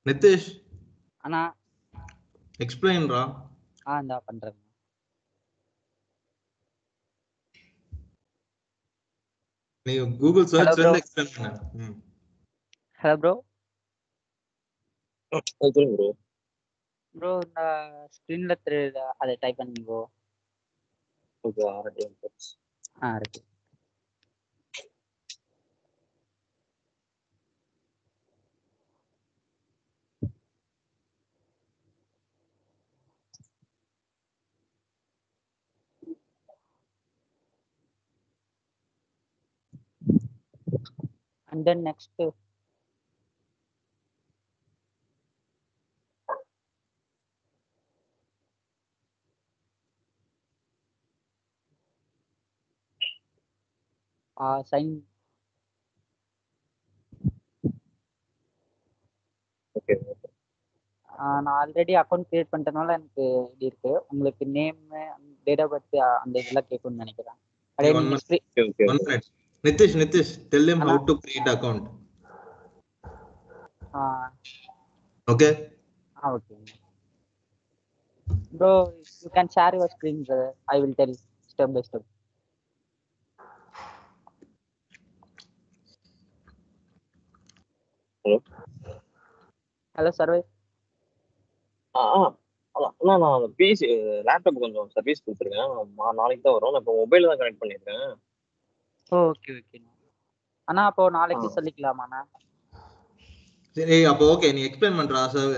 நிதிஷ் அண்ணா எக்ஸ்பிளைன்ரா. இந்தா பண்றேன். நீ கூகுள் சர்ச்ல இருந்து எக்ஸ்பிளைன் பண்ணு. Hello bro. சொல்லுங்க ப்ரோ. ப்ரோ இந்த ஸ்கிரீன்ல தெரியுதா, அதை டைப் பண்ணி ப்ரோ. Okay RTM codes. இருக்கு. And then next sign. Okay நான் ஆல்ரெடி அக்கௌண்ட் கிரியேட் பண்ணிட்டனால எனக்கு இப்படி இருக்கு. உங்களுக்கு நேம், டேட் ஆஃப் பர்த் அந்த இதெல்லாம் கேட்கும்னு நினைக்கிறேன். அதே நீங்க Nitish tell him how to create account. Okay. Okay. Bro, you can share your screen, brother. I will tell step by step. Hello, Sarve. நான் பிசி லேப்டாப் கொஞ்சம் சர்வீஸ் கொடுத்துருக்கேன். நாளைக்கு தான் வரும். நான் இப்போ மொபைல் தான் கனெக்ட் பண்ணியிருக்கேன். ஓகே அண்ணா, அப்போ நாளைக்கு சொல்லிக்கலாமாண்ணா? சரி, அப்போ ஓகே, நீ எக்ஸ்பிளைன் பண்றா சார்.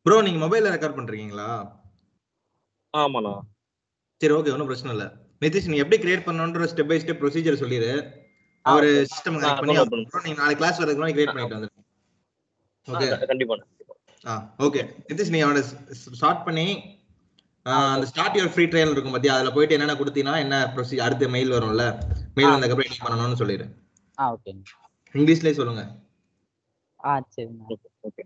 ப்ரோ நீங்க மொபைல்ல ரெக்கார்ட் பண்றீங்களா? ஆமாண்ணா. சரி ஓகே, ஒன்றும் பிரச்சனை இல்லை. நிதிஷ், நீ எப்படி கிரியேட் பண்ணணுன்ற ஸ்டெப் பை ஸ்டெப் ப்ரொசீஜர் சொல்லிடு. அவர் சிஸ்டம் கனெக்ட் பண்ணி நீங்க நாளைக்கு கிளாஸ் வரதுக்கு முன்னாடி கிரியேட் பண்ணிட்டு வந்துருங்க. ஓகே கண்டிப்பா. ஓகே நிதிஷ், நீ அவனை ஸ்டார்ட் பண்ணி அந்த ஸ்டார்ட் யுவர் ஃப்ரீ ட்ரையல் இருக்கும் பாத்தியா, அதுல போயிட்டு என்னென்ன கொடுத்தீங்கன்னா என்ன ப்ரொசீஜர், அடுத்த மெயில் வரும்ல, மெயில் வந்ததுக்கு அப்புறம் என்ன பண்ணணும்னு சொல்லிடு. ஓகே இங்கிலீஷ்லயே சொல்லுங்க. சரி okay.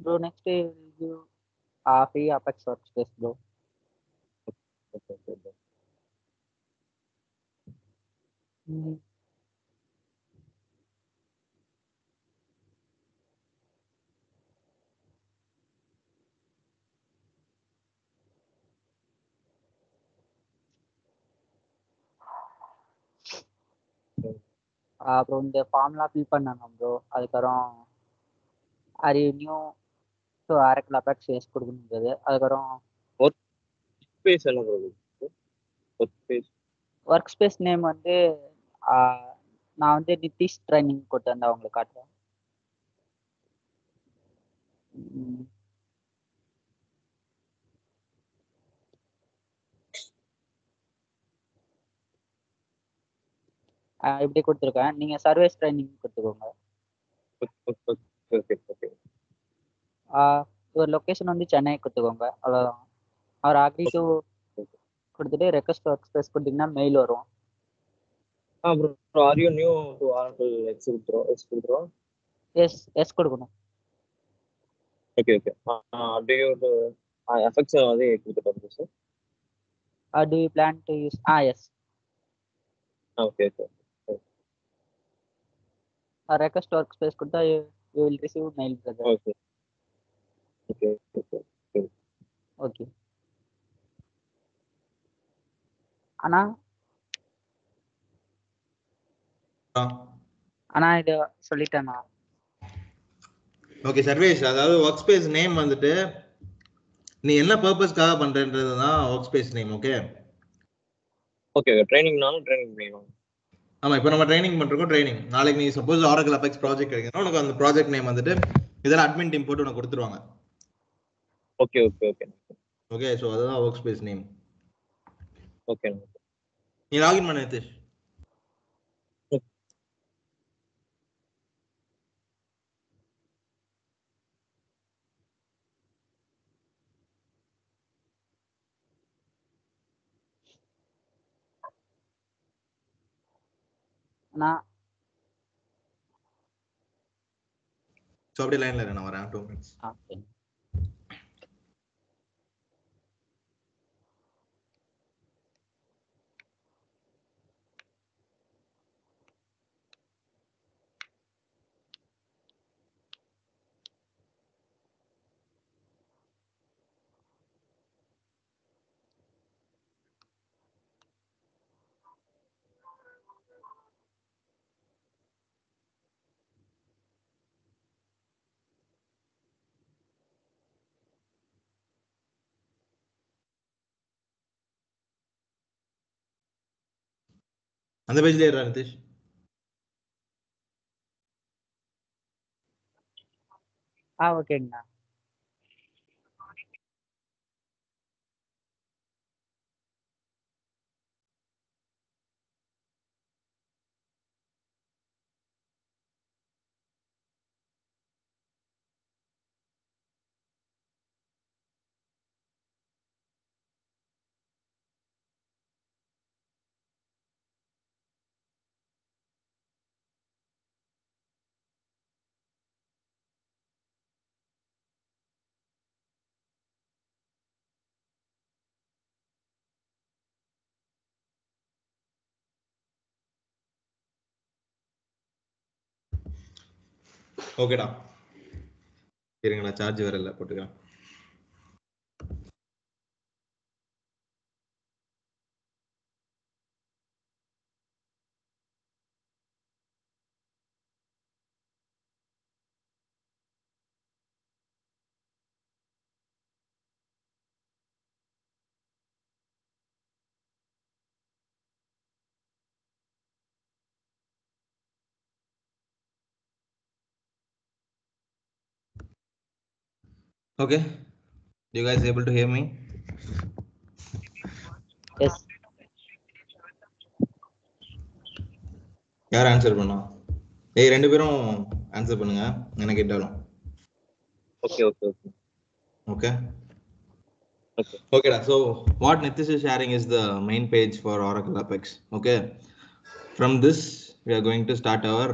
Bro, next day you free Apex Workspace, bro. Okay. அப்புறம் இந்த ஃபார்ம்லாம் ஃபில் பண்ணணும் ப்ரோ. அதுக்கப்புறம் அது நியூ ஸோ ஆரக்கிள் அபேக்ஸ் சேஸ் கொடுக்கணுன்றது. அதுக்கப்புறம் ஒர்க் ஸ்பேஸ் நேம் வந்து நான் வந்து நிதிஷ் ட்ரைனிங் கொண்டு வந்து அவங்களுக்கு காட்டுறேன். இப்படி கொடுத்துருக்கேன். நீங்க சர்வீஸ் ட்ரைனிங் கொடுத்துக்கோங்க. ஒரு லொக்கேஷன் வந்து சென்னை கொடுத்துக்கோங்க. அவ்வளோதான். அவர் அக்ரி டு கொடுத்துட்டு ரெக்வெஸ்ட் ஒர்க் ஸ்பேஸ் கொடுத்தீங்கன்னா மெயில் வரும். Are you new to Oracle X கொடுத்துறோம்? எஸ் கொடுக்கணும். ஓகே. Do you FX வந்து கொடுத்துட்டோம் sir? Do you plan to use yes. Okay. Request workspace கொடுத்தா you will receive mail, brother. Okay. அண்ணா இது சொல்லிட்டேண்ணா. Okay Sarvesh, அதாவது work space name வந்துட்டு நீ என்ன பர்பஸ்க்காக பண்றன்றது தான் ஒர்க் ஸ்பேஸ் நேம். ஓகே ட்ரைனிங்னாலும் ட்ரைனிங் பண்ணணும். ஆமா, இப்போ நம்ம ட்ரைனிங் பண்றோம். ட்ரைனிங் நாளைக்கு நீ சப்போஸ் Oracle Apex ப்ராஜெக்ட் கிடைக்குதுன்னா உனக்கு அந்த ப்ராஜெக்ட் நேம் வந்துட்டு இதெல்லாம் அட்மின் டீம் போட்டு உனக்கு கொடுத்துருவாங்க. ஓகே சோ அதுதான் ஒர்க் ஸ்பேஸ் நேம். ஓகே நீ லாகின் பண்ணு நிதிஷ். நான் ஸோ அப்படியே லைன்ல நான் வரேன் 2 minutes. ஓகே. அந்த பேஜ்ல ஏறா நிதிஷ். ஓகேங்கண்ணா. ஓகேடா, இருங்களா, சார்ஜ் வேற இல்ல, போட்டுக்கிறேன். Okay, you guys able to hear me? Yes. யார் ஆன்சர் பண்ணா? ரெண்டு பேரும் ஆன்சர் பண்ணுங்க, எனக்கு கேட்டாலும். Okay okay okay Okay. Okay Okay, so what Nitish is sharing is the main page for Oracle Apex. Okay, from this we are going to start our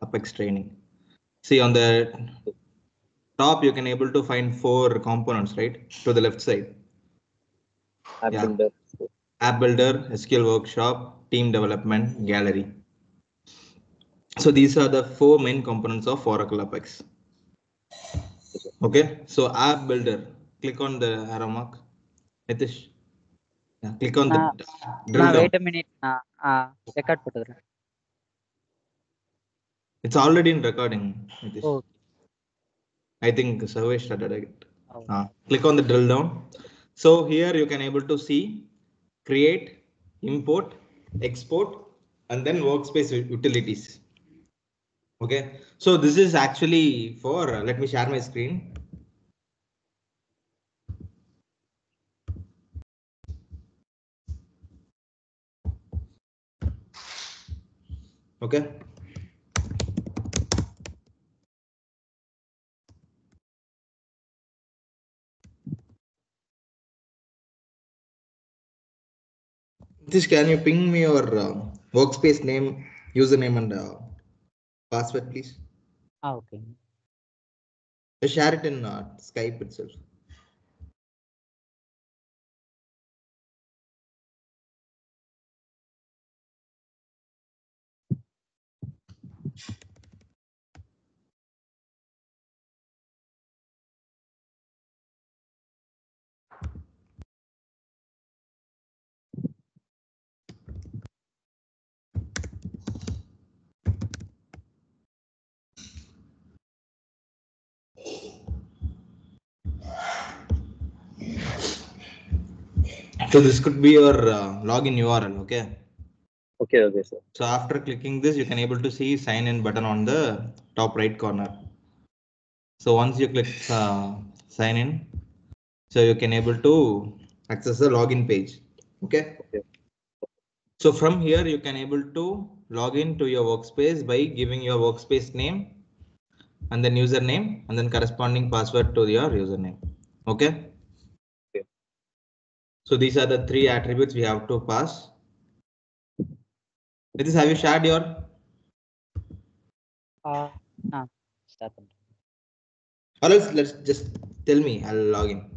Apex training. See, on the top you can able to find 4 components, right, to the left side. App Builder. App Builder, SQL Workshop, Team Development, Gallery. So these are the 4 main components of Oracle Apex. Okay, so App Builder, click on the arrow mark. Nitish, click on the drill down. Wait a minute. Record போட்டுறேன். It's already in recording, Nitish. Okay. I think the survey started it. Click on the drill down. So here you can able to see create, import, export, and then workspace utilities. Okay, so this is actually for, let me share my screen. Okay, this, can you ping me your workspace name, username, and password, please? Okay. Just share it in Skype itself. So this could be your login URL. Okay. Okay, okay, sir. So after clicking this, you can able to see sign in button on the top right corner. So once you click sign in, so you can able to access the login page. Okay. Okay. So from here you can able to log in to your workspace by giving your workspace name and then username and then corresponding password to your username. Okay. Okay. So these are the 3 attributes we have to pass. Nitish, have you shared your? Start. Or else let's just tell me. I'll log in.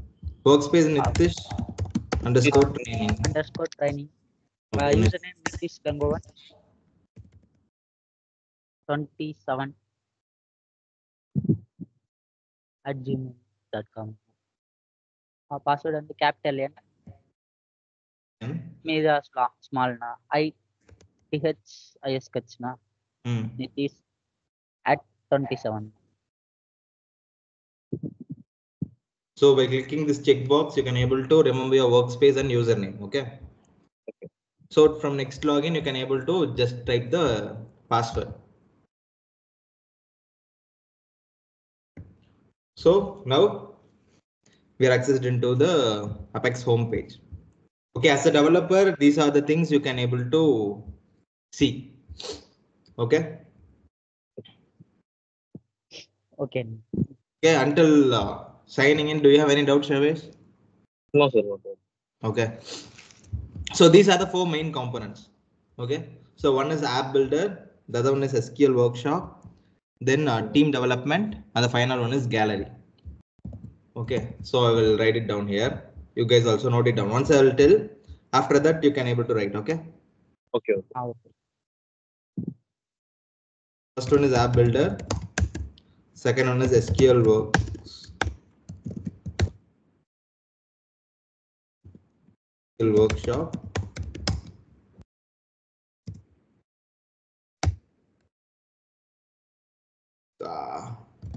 Workspace Nitish _training. Okay, Username Nitish Gangovan 27 @gmail.com. Password and capital N. Media small na. ITHIS Kachna. Nitish @27. So by clicking this checkbox, you can able to remember your workspace and username. Okay. So from next login, you can able to just type the password. So now we are accessed into the Apex homepage. Okay, as a developer, these are the things you can able to see. Okay. Okay. Okay. Until signing in, do you have any doubts, Shavesh? No, sir. No, sir. Okay. So these are the 4 main components. Okay. So one is app builder, the other one is SQL workshop, then team development, and the final one is gallery. Okay. So I will write it down here. You guys also note it down. Once I will tell, after that you can able to write. Okay. Okay. First one is app builder. Second one is SQL workshop.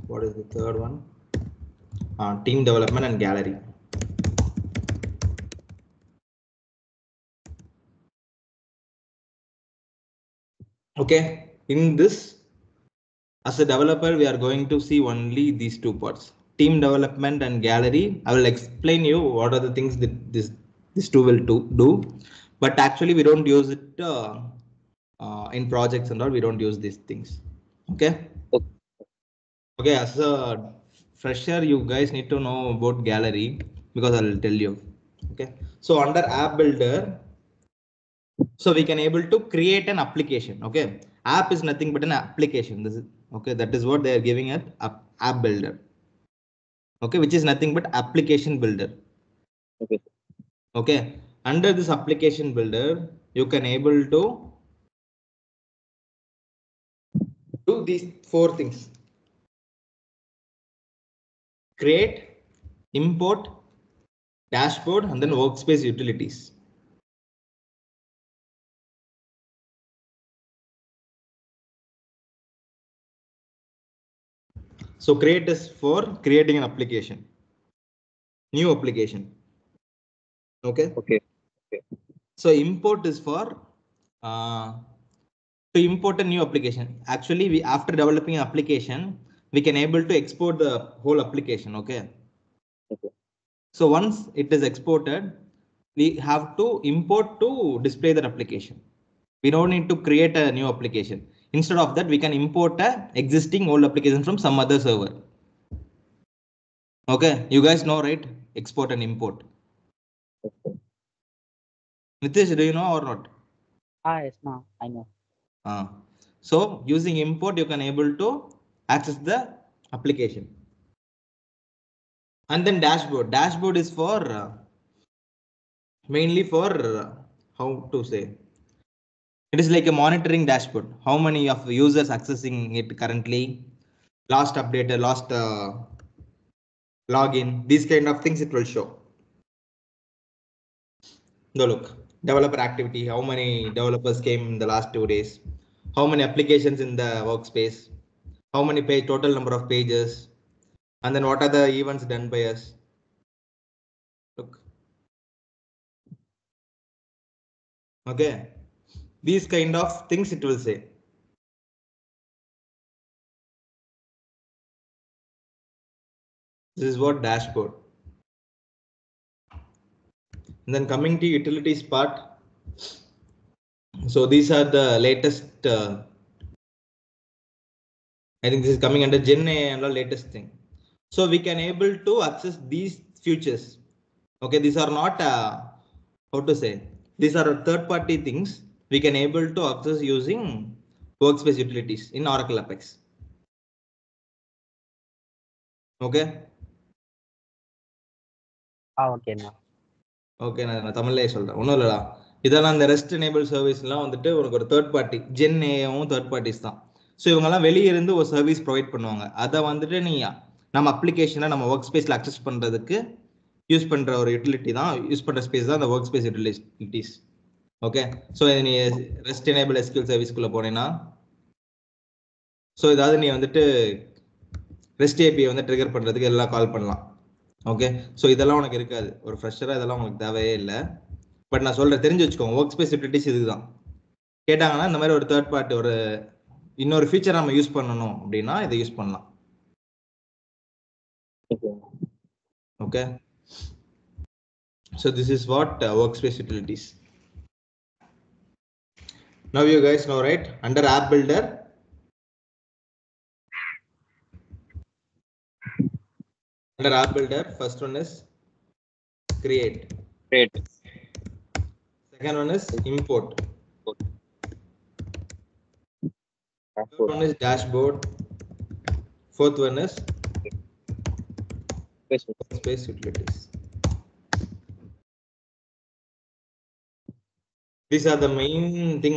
What is the third one? Team development and gallery. Okay, in this, as a developer, we are going to see only these 2 parts, team development and gallery. I will explain you what are the things that this two will do, but actually we don't use it in projects and all. We don't use these things. Okay. Okay, as a fresher, you guys need to know about gallery because I'll tell you. Okay, so under app builder, so we can able to create an application. Okay, app is nothing but an application. This is okay. That is what they are giving it, app builder. Okay, which is nothing but application builder. Okay. Okay, under this application builder, you can able to do these 4 things: create, import, dashboard, and then workspace utilities. So create is for creating an application, new application. Okay. Okay. So import is for to import a new application. Actually, we after developing an application, we can able to export the whole application. Okay. So once it is exported, we have to import to display that application. We don't need to create a new application. Instead of that, we can import a existing old application from some other server. Okay, you guys know, right? Export and import. Nitish, do you know or not? Yes, no, I know. So using import, you can able to access the application. And then dashboard. Dashboard is for mainly for how to say. It is like a monitoring dashboard. How many of users accessing it currently? Last update, last login. These kind of things it will show. No, look, developer activity. How many developers came in the last 2 days? How many applications in the workspace? How many page total number of pages? And then what are the events done by us? Look. Okay. These kind of things it will say. This is what dashboard. And then coming to utilities part. So these are the latest. I think this is coming under Gen AI and the latest thing. So we can able to access these features. Okay, these are not how to say. These are third-party things. we can able to access using workspace utilities in Oracle Apex. Okay. ஓகேண்ணா. Okay, நான் தமிழ்லேயே சொல்றேன், ஒன்றும் இல்லடா. இதெல்லாம் இந்த rest enable சர்வீஸ்லாம் வந்துட்டு உனக்கு ஒரு தேர்ட் பார்ட்டி, ஜென் ஏவும் தேர்ட் பார்ட்டிஸ் தான். ஸோ இவங்கெல்லாம் வெளியே இருந்து ஒரு சர்வீஸ் ப்ரொவைட் பண்ணுவாங்க. அதை வந்துட்டு நீ நம்ம அப்ளிகேஷனை நம்ம ஒர்க் ஸ்பேஸில் அக்சஸ் பண்ணுறதுக்கு யூஸ் பண்ணுற ஒரு யூட்டிலிட்டி தான், யூஸ் பண்ணுற ஸ்பேஸ் தான் அந்த work space utilities. Okay, so நீ ரெஸ்ட் எனேபிள் எஸ்கியூஎல் சர்வீஸ்க்குள்ளே போனேன்னா, ஸோ ஏதாவது நீ வந்துட்டு ரெஸ்ட் ஏபிஐ வந்து ட்ரிகர் பண்ணுறதுக்கு எல்லாம் கால் பண்ணலாம். ஓகே, ஸோ இதெல்லாம் உனக்கு இருக்காது, ஒரு ஃப்ரெஷராக இதெல்லாம் உங்களுக்கு தேவையே இல்லை. பட் நான் சொல்கிறேன், தெரிஞ்சு வச்சுக்கோங்க, ஒர்க் ஸ்பேஸ் யூட்டிலிட்டிஸ் இதுதான். கேட்டாங்கன்னா இந்த மாதிரி ஒரு தேர்ட் பார்ட்டி, ஒரு இன்னொரு ஃபீச்சர் நம்ம யூஸ் பண்ணணும் அப்படின்னா இதை யூஸ் பண்ணலாம். Okay, so this is what work space utilities. Now you guys know, right? Under app builder, first one is create. Second one is import. Third one is dashboard. Fourth one is space utilities. These are the main thing.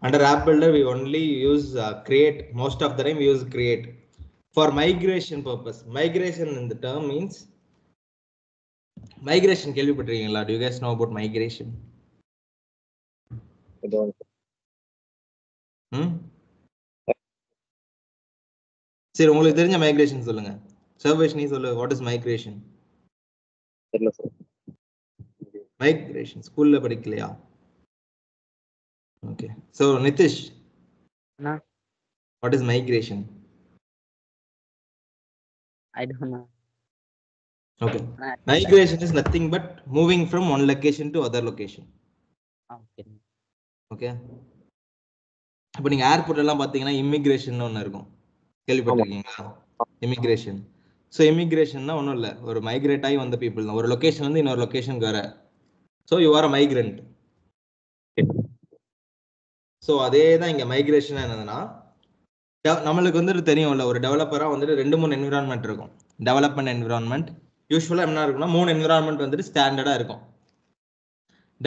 Under app builder we only use create. Most of the time we use create for migration purpose. Migration in the term means migration. கேள்விப்பட்டிருக்கீங்களா? Do you guys know about migration? சரி, உங்களுக்கு தெரிஞ்ச migration சொல்லுங்க. சர்வேஷ் நீ சொல்லு, what is migration? தெரியல sir. Migration ஸ்கூல்ல படிக்கலையா? Okay, so Nitish, what is migration? I don't know. Okay, migration is nothing but moving from one location to other location. Okay. Okay, அப்ப நீங்க ஏர்போர்ட் எல்லாம் பாத்தீங்கன்னா இமிகிரேஷன் ஒன்னு இருக்கும், கேள்விப்பட்டிருக்கீங்களா? இமிகிரேஷன். ஸோ இமிகிரேஷன்னா ஒன்றும் இல்லை, ஒரு மைக்ரேட் ஆகி வந்த பீப்புள் தான். ஒரு லொக்கேஷன் வந்து இன்னொரு லொக்கேஷனுக்கு வர, so you are a migrant. So அதே தான் இங்கே மைக்ரேஷன் என்னதுன்னா, நம்மளுக்கு வந்துட்டு தெரியும்ல, ஒரு டெவலப்பராக வந்துட்டு 2-3 என்விரான்மெண்ட் இருக்கும். டெவலப்மெண்ட் என்விரான்மெண்ட் யூஸ்வலாக என்ன இருக்குன்னா 3 என்விரான்மெண்ட் வந்துட்டு ஸ்டாண்டர்டாக இருக்கும்.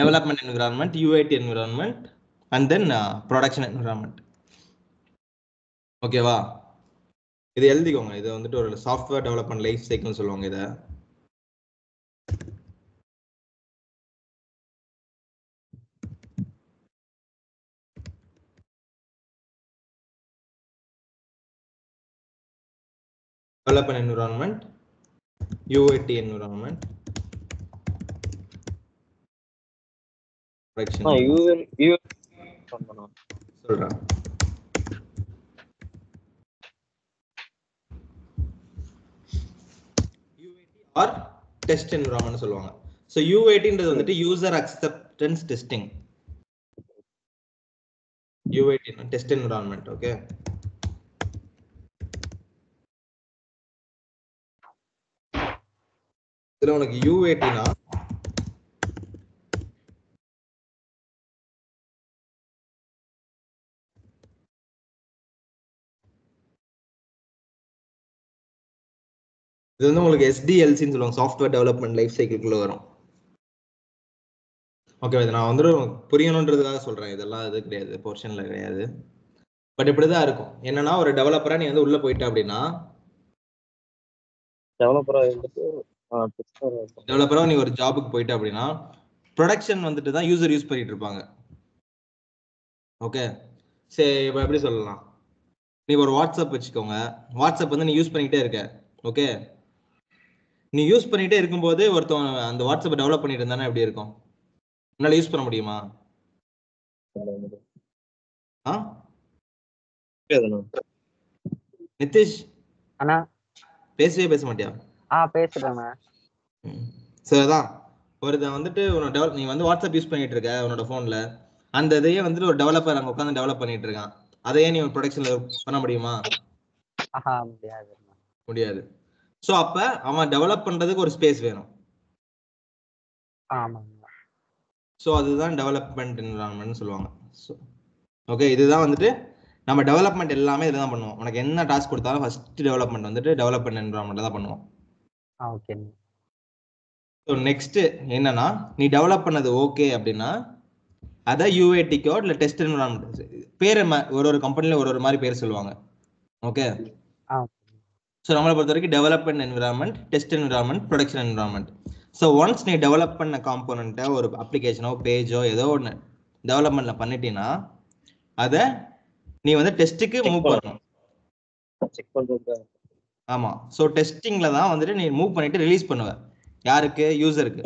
Development environment, UAT environment and then production environment. ஓகேவா? இது எழுதிக்கோங்க, இது வந்துட்டு ஒரு சாஃப்ட்வேர் டெவலப்மெண்ட் லைஃப் சைக்கிள்னு சொல்லுவாங்க இதை. Development environment, UAT environment, சொல்றேன். UAT or test environment சொல்லுவாங்க. So UAT ன்றது வந்துட்டு user acceptance testing. UAT test environment. Okay, இதுல உனக்கு UAT னா இது வந்து உங்களுக்கு SDLCன்னு சொல்லுவாங்க, சாஃப்ட்வேர் டெவலப்மெண்ட் லைஃப் சைக்கிள்குள்ள வரும். ஓகே, இது நான் வந்துட்டு புரியணுன்றதுக்காக சொல்றேன், இதெல்லாம் இது கிடையாது, போர்ஷன்ல கிடையாது. பட் இப்படிதான் இருக்கும். என்னன்னா ஒரு டெவலப்பரா நீ வந்து உள்ள போயிட்ட அப்படின்னா, டெவலப்பரா நீ ஒரு ஜாபுக்கு போயிட்ட அப்படின்னா ப்ரொடக்ஷன் வந்துட்டு தான் யூசர் யூஸ் பண்ணிட்டு இருப்பாங்க. ஓகே, சரி, இப்போ எப்படி சொல்லலாம், நீ ஒரு வாட்ஸ்அப் வச்சுக்கோங்க. வாட்ஸ்அப் வந்து நீ யூஸ் பண்ணிக்கிட்டே இருக்க. ஓகே, நீ யூஸ் பண்ணிட்டே இருக்கும்போது ஒருத்தவங்க அந்த வாட்ஸ்அப்பை டெவலப் பண்ணிட்டு இருந்தானே எப்படி இருக்கும்? உன்னால யூஸ் பண்ண முடியுமா? நிதிஷ் அண்ணா பேசவே பேச மாட்டியா? பேசுறேன். சரிதான், ஒருத்தன் வந்துட்டு உன்னோட நீ வந்து வாட்ஸ்அப் யூஸ் பண்ணிட்டு இருக்க உன்னோட போன்ல, அந்த இதையே வந்துட்டு ஒரு டெவலப்பர் அங்க உட்காந்து டெவலப் பண்ணிட்டு இருக்கான். அதையே நீ ப்ரொடக்ஷன்ல பண்ண முடியுமா? முடியாது. சோ அப்ப அவன் டெவலப் பண்றதுக்கு ஒரு ஸ்பேஸ் வேணும். சோ அதுதான் டெவலப்மெண்ட் என்விரான்மென்ட் சொல்லுவாங்க. ஓகே, இதுதான் வந்துட்டு நம்ம டெவலப்மெண்ட் எல்லாமே இதில் தான் பண்ணுவோம். உனக்கு என்ன டாஸ்க் கொடுத்தாலும் ஃபர்ஸ்ட் டெவலப்மெண்ட் வந்துட்டு டெவலப்மெண்ட் என்விரான்மெண்ட்ல தான் பண்ணுவோம். ஓகே. ஸோ நெக்ஸ்ட் என்னன்னா, நீ டெவலப் பண்ணது ஓகே அப்படின்னா அதை யூஏடிக்கோ இல்லை டெஸ்ட் என்விரான்மெண்ட் பேர் ஒரு கம்பெனியில் ஒரு மாதிரி பேர் சொல்லுவாங்க. ஓகே, ஸோ நம்மளை பொறுத்த வரைக்கும் development environment, test environment, production environment. So once நீ டெவலப் பண்ண காம்போனண்ட்டை ஒரு அப்ளிகேஷனோ பேஜோ ஏதோ ஒன்று டெவலப்மெண்ட்ல பண்ணிட்டீங்கன்னா அதை நீ வந்து டெஸ்ட்டுக்கு மூவ் பண்ணணும். ஆமா, ஸோ டெஸ்டிங்ல தான் வந்துட்டு நீ மூவ் பண்ணிட்டு ரிலீஸ் பண்ணுவ. யாருக்கு? யூசருக்கு.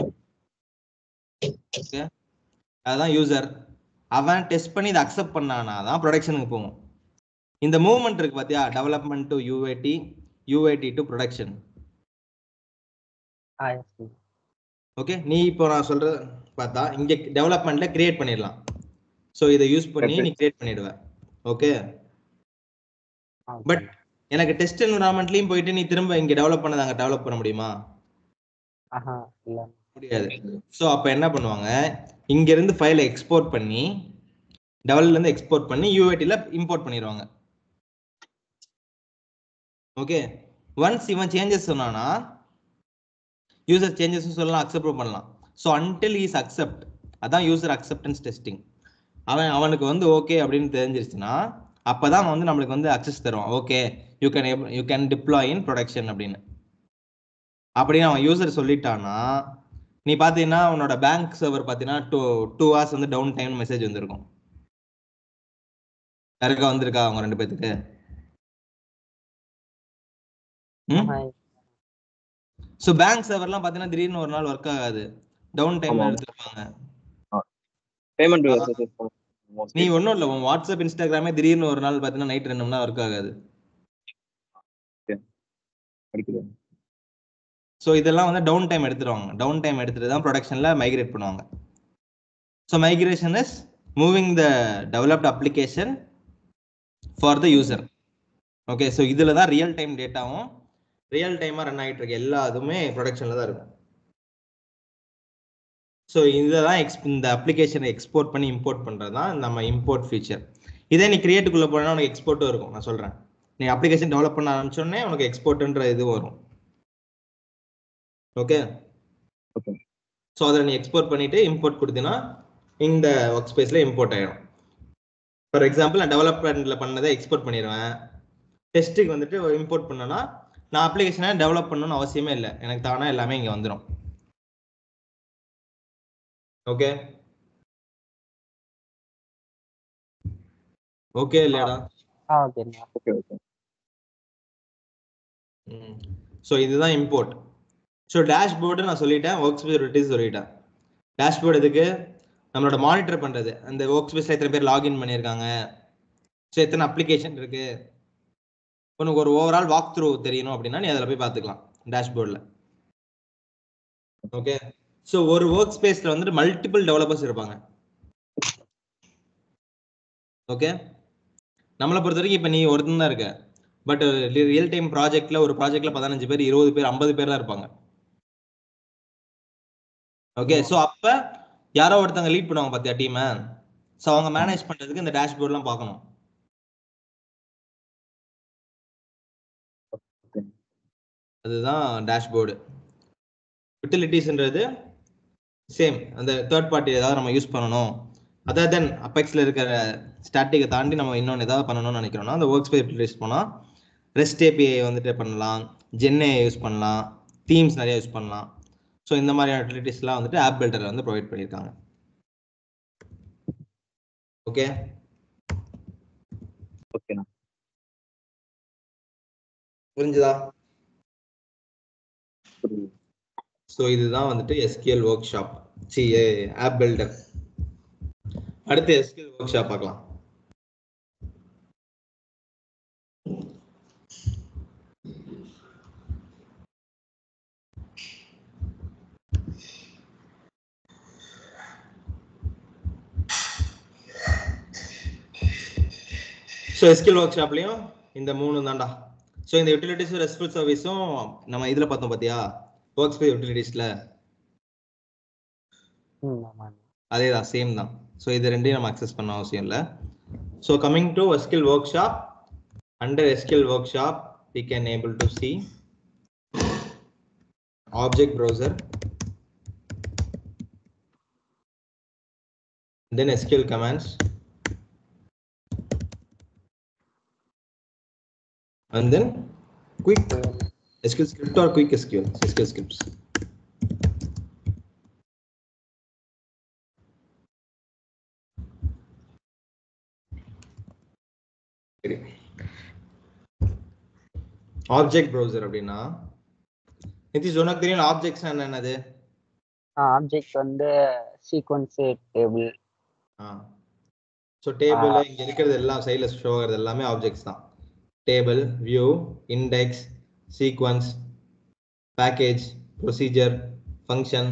ஓகே, அதுதான் யூசர். அவன் டெஸ்ட் பண்ணி இதை அக்செப்ட் பண்ணானா தான் ப்ரொடக்ஷனுக்கு போகும். இந்த மூவ்மெண்ட் இருக்கு பாத்தியா, development to யூஏடி, யூஏடி to production. Okay, நீ இப்போ நான் சொல்ற பார்த்தா இங்க டெவலப்மெண்ட்ல கிரியேட் பண்ணிடலாம். ஸோ இதை யூஸ் பண்ணி நீ கிரியேட் பண்ணிடுவ. ஓகே, பட் எனக்கு டெஸ்ட் என்விரான்மெண்ட்லயும் போயிட்டு நீ திரும்ப இங்க டெவலப் பண்ணதை அங்க டெவலப் பண்ண முடியுமா? முடியாது. ஸோ அப்ப என்ன பண்ணுவாங்க, இங்க இருந்து ஃபைலை எக்ஸ்போர்ட் பண்ணி டெவலப்ல இருந்து எக்ஸ்போர்ட் பண்ணி யூஏடில இம்போர்ட் பண்ணிடுவாங்க. ஓகே, ஒன்ஸ் இவன் சேஞ்சஸ் சொன்னானா யூசர் சேஞ்சஸ் சொல்லலாம், அக்செப்ட் பண்ணலாம். ஸோ அன்டில் இஸ் அக்செப்ட், அதான் யூசர் அக்செப்டன்ஸ் டெஸ்டிங். அவனுக்கு வந்து ஓகே அப்படின்னு தெரிஞ்சிருச்சுன்னா அப்பதான் வந்து நம்மளுக்கு வந்து அக்சஸ் தருவான். Okay, you can deploy in production அப்படின்னு. அப்படின்னு அவன் யூசர் சொல்லிட்டான்னா நீ பார்த்தீங்கன்னா உன்னோட பேங்க் சர்வர் பார்த்தீங்கன்னா 2 hours வந்து டவுன் டைம் மெசேஜ் வந்திருக்கும். யாருக்கா வந்திருக்கா அவங்க 2 பேத்துக்கு? ஸோ பேங்க் சர்வர்லாம் பார்த்தீங்கன்னா திடீர்னு ஒரு நாள் ஒர்க் ஆகாது, டவுன் டைம் எடுத்துருப்பாங்க. நீ ஒன்றும் இல்லை, உன் வாட்ஸ்அப் இன்ஸ்டாகிராமே திடீர்னு ஒரு நாள் பார்த்தீங்கன்னா நைட் 2 மணி நேரம் ஒர்க் ஆகாது. ஸோ இதெல்லாம் வந்து டவுன் டைம் எடுத்துருவாங்க. டவுன் டைம் எடுத்துட்டு தான் ப்ரொடக்ஷனில் மைக்ரேட் பண்ணுவாங்க. So migration is moving the developed application for the user. Okay, so இதில் தான் ரியல் டைம் டேட்டாவும் ரியல் டைமாக ரன் ஆகிட்டு இருக்கு, எல்லா இதுவுமே ப்ரொடக்ஷனில் தான் இருக்கும். ஸோ இதெல்லாம் இந்த அப்ளிகேஷனை எக்ஸ்போர்ட் பண்ணி இம்போர்ட் பண்ணுறது தான் நம்ம இம்போர்ட் ஃபீச்சர். இதே நீ கிரியேட்டுக்குள்ளே போனால் உனக்கு எக்ஸ்போர்ட்டும் இருக்கும். நான் சொல்கிறேன், நீ அப்ளிகேஷன் டெவலப் பண்ண ஆரம்பிச்சோடனே உனக்கு எக்ஸ்போர்ட்ன்ற இது வரும். ஓகே, ஸோ அதில் நீ எக்ஸ்போர்ட் பண்ணிட்டு இம்போர்ட் கொடுத்தீங்கன்னா இந்த ஒர்க் ஸ்பேஸில் இம்போர்ட் ஆகிடும். ஃபார் எக்ஸாம்பிள் நான் டெவலப்மெண்ட்டில் பண்ணதை எக்ஸ்போர்ட் பண்ணிடுவேன். டெஸ்ட்டுக்கு வந்துட்டு இம்போர்ட் பண்ணனா நான் அப்ளிகேஷனை டெவலப் பண்ணணும்னு அவசியமே இல்லை, எனக்கு தானா எல்லாமே இங்கே வந்துடும். ஓகே, ஓகே இல்லையாடா? ஸோ இதுதான் இம்போர்ட். ஸோ டேஷ்போர்டு நான் சொல்லிட்டேன், ஒர்க் ஸ்பேஸ் யூட்டிலிட்டிஸ் சொல்லிட்டேன். டேஷ்போர்டு எதுக்கு? நம்மளோட மானிட்டர் பண்ணுறது, அந்த ஒர்க் ஸ்பேஸில் எத்தனை பேர் லாகின் பண்ணியிருக்காங்க, ஸோ எத்தனை அப்ளிகேஷன் இருக்கு, உனக்கு ஒரு ஓவரால் வாக் த்ரூ தெரியணும் அப்படின்னா நீ அதில் போய் பார்த்துக்கலாம் டேஷ்போர்டில். ஓகே, ஸோ ஒரு ஒர்க் ஸ்பேஸில் வந்துட்டு மல்டிபிள் டெவலப்பர்ஸ் இருப்பாங்க. ஓகே, நம்மளை பொறுத்த வரைக்கும் இப்போ நீ ஒருத்தன் தான் இருக்க, பட் ரியல் டைம் ப்ராஜெக்ட்ல ஒரு ப்ராஜெக்ட்ல 15 பேர் 20 பேர் 50 பேர் தான் இருப்பாங்க. ஓகே, ஸோ அப்ப யாரோ ஒருத்தங்க லீட் பண்ணுவாங்க பார்த்தியா டீமை, ஸோ அவங்க மேனேஜ் பண்றதுக்கு இந்த டேஷ்போர்ட்லாம் பார்க்கணும். அதுதான் டேஷ்போர்டு. யூட்டிலிட்டிஸ்ன்றது சேம், அந்த தேர்ட் பார்ட்டி ஏதாவது நம்ம யூஸ் பண்ணணும், அதர் தென் அப்பெக்ஸ்ல இருக்கிற ஸ்டாட்டிக்கை தாண்டி நம்ம இன்னொன்று ஏதாவது பண்ணணும்னு நினைக்கிறோம்னா அந்த ஒர்க் ஸ்பேஸ் யூட்டிலிட்டிஸ் போனால் ரெஸ்ட் ஏபிஐ வந்துட்டு பண்ணலாம், ஜென்ஏ யூஸ் பண்ணலாம், தீம்ஸ் நிறைய யூஸ் பண்ணலாம். ஸோ இந்த மாதிரியான யூட்டிலிட்டிஸ்லாம் வந்துட்டு ஆப் பில்டர் வந்து ப்ரொவைட் பண்ணியிருக்காங்க. ஓகே, ஓகேண்ணா, புரிஞ்சுதா? ஸோ இதுதான் வந்துட்டு SQL workshop, app builder. அடுத்து எஸ்கியூஎல் ஒர்க் ஷாப் பார்க்கலாம். ஸோ எஸ்கியூஎல் ஒர்க் ஷாப்லையும் இந்த 3 தான்டா. ஸோ இந்த யூட்டிலிட்டிஸும் ரெஸ்ட்ஃபுல் சர்வீஸும் நம்ம இதில் பார்த்தோம் பார்த்தியா ஒர்க் ஸ்பேஸ் யூட்டிலிட்டிஸில், அதே தான் சேம் தான். ஸோ இது ரெண்டையும் நம்ம அக்சஸ் பண்ண அவசியம் இல்லை. So coming to SQL workshop, under SQL workshop we can able to see object browser, then SQL commands, and then quick SQL script or quick SQL scripts. Object browser அப்படினா நிதிஷ் உனக்கு தெரியும் objects என்னது? Object வந்து sequence table. So table இங்க இருக்கிறது எல்லாம் சைட்ல show ஆகிறது எல்லாமே ஆப்ஜெக்ட்ஸ் தான். Table, view, index, sequence, package, procedure, function,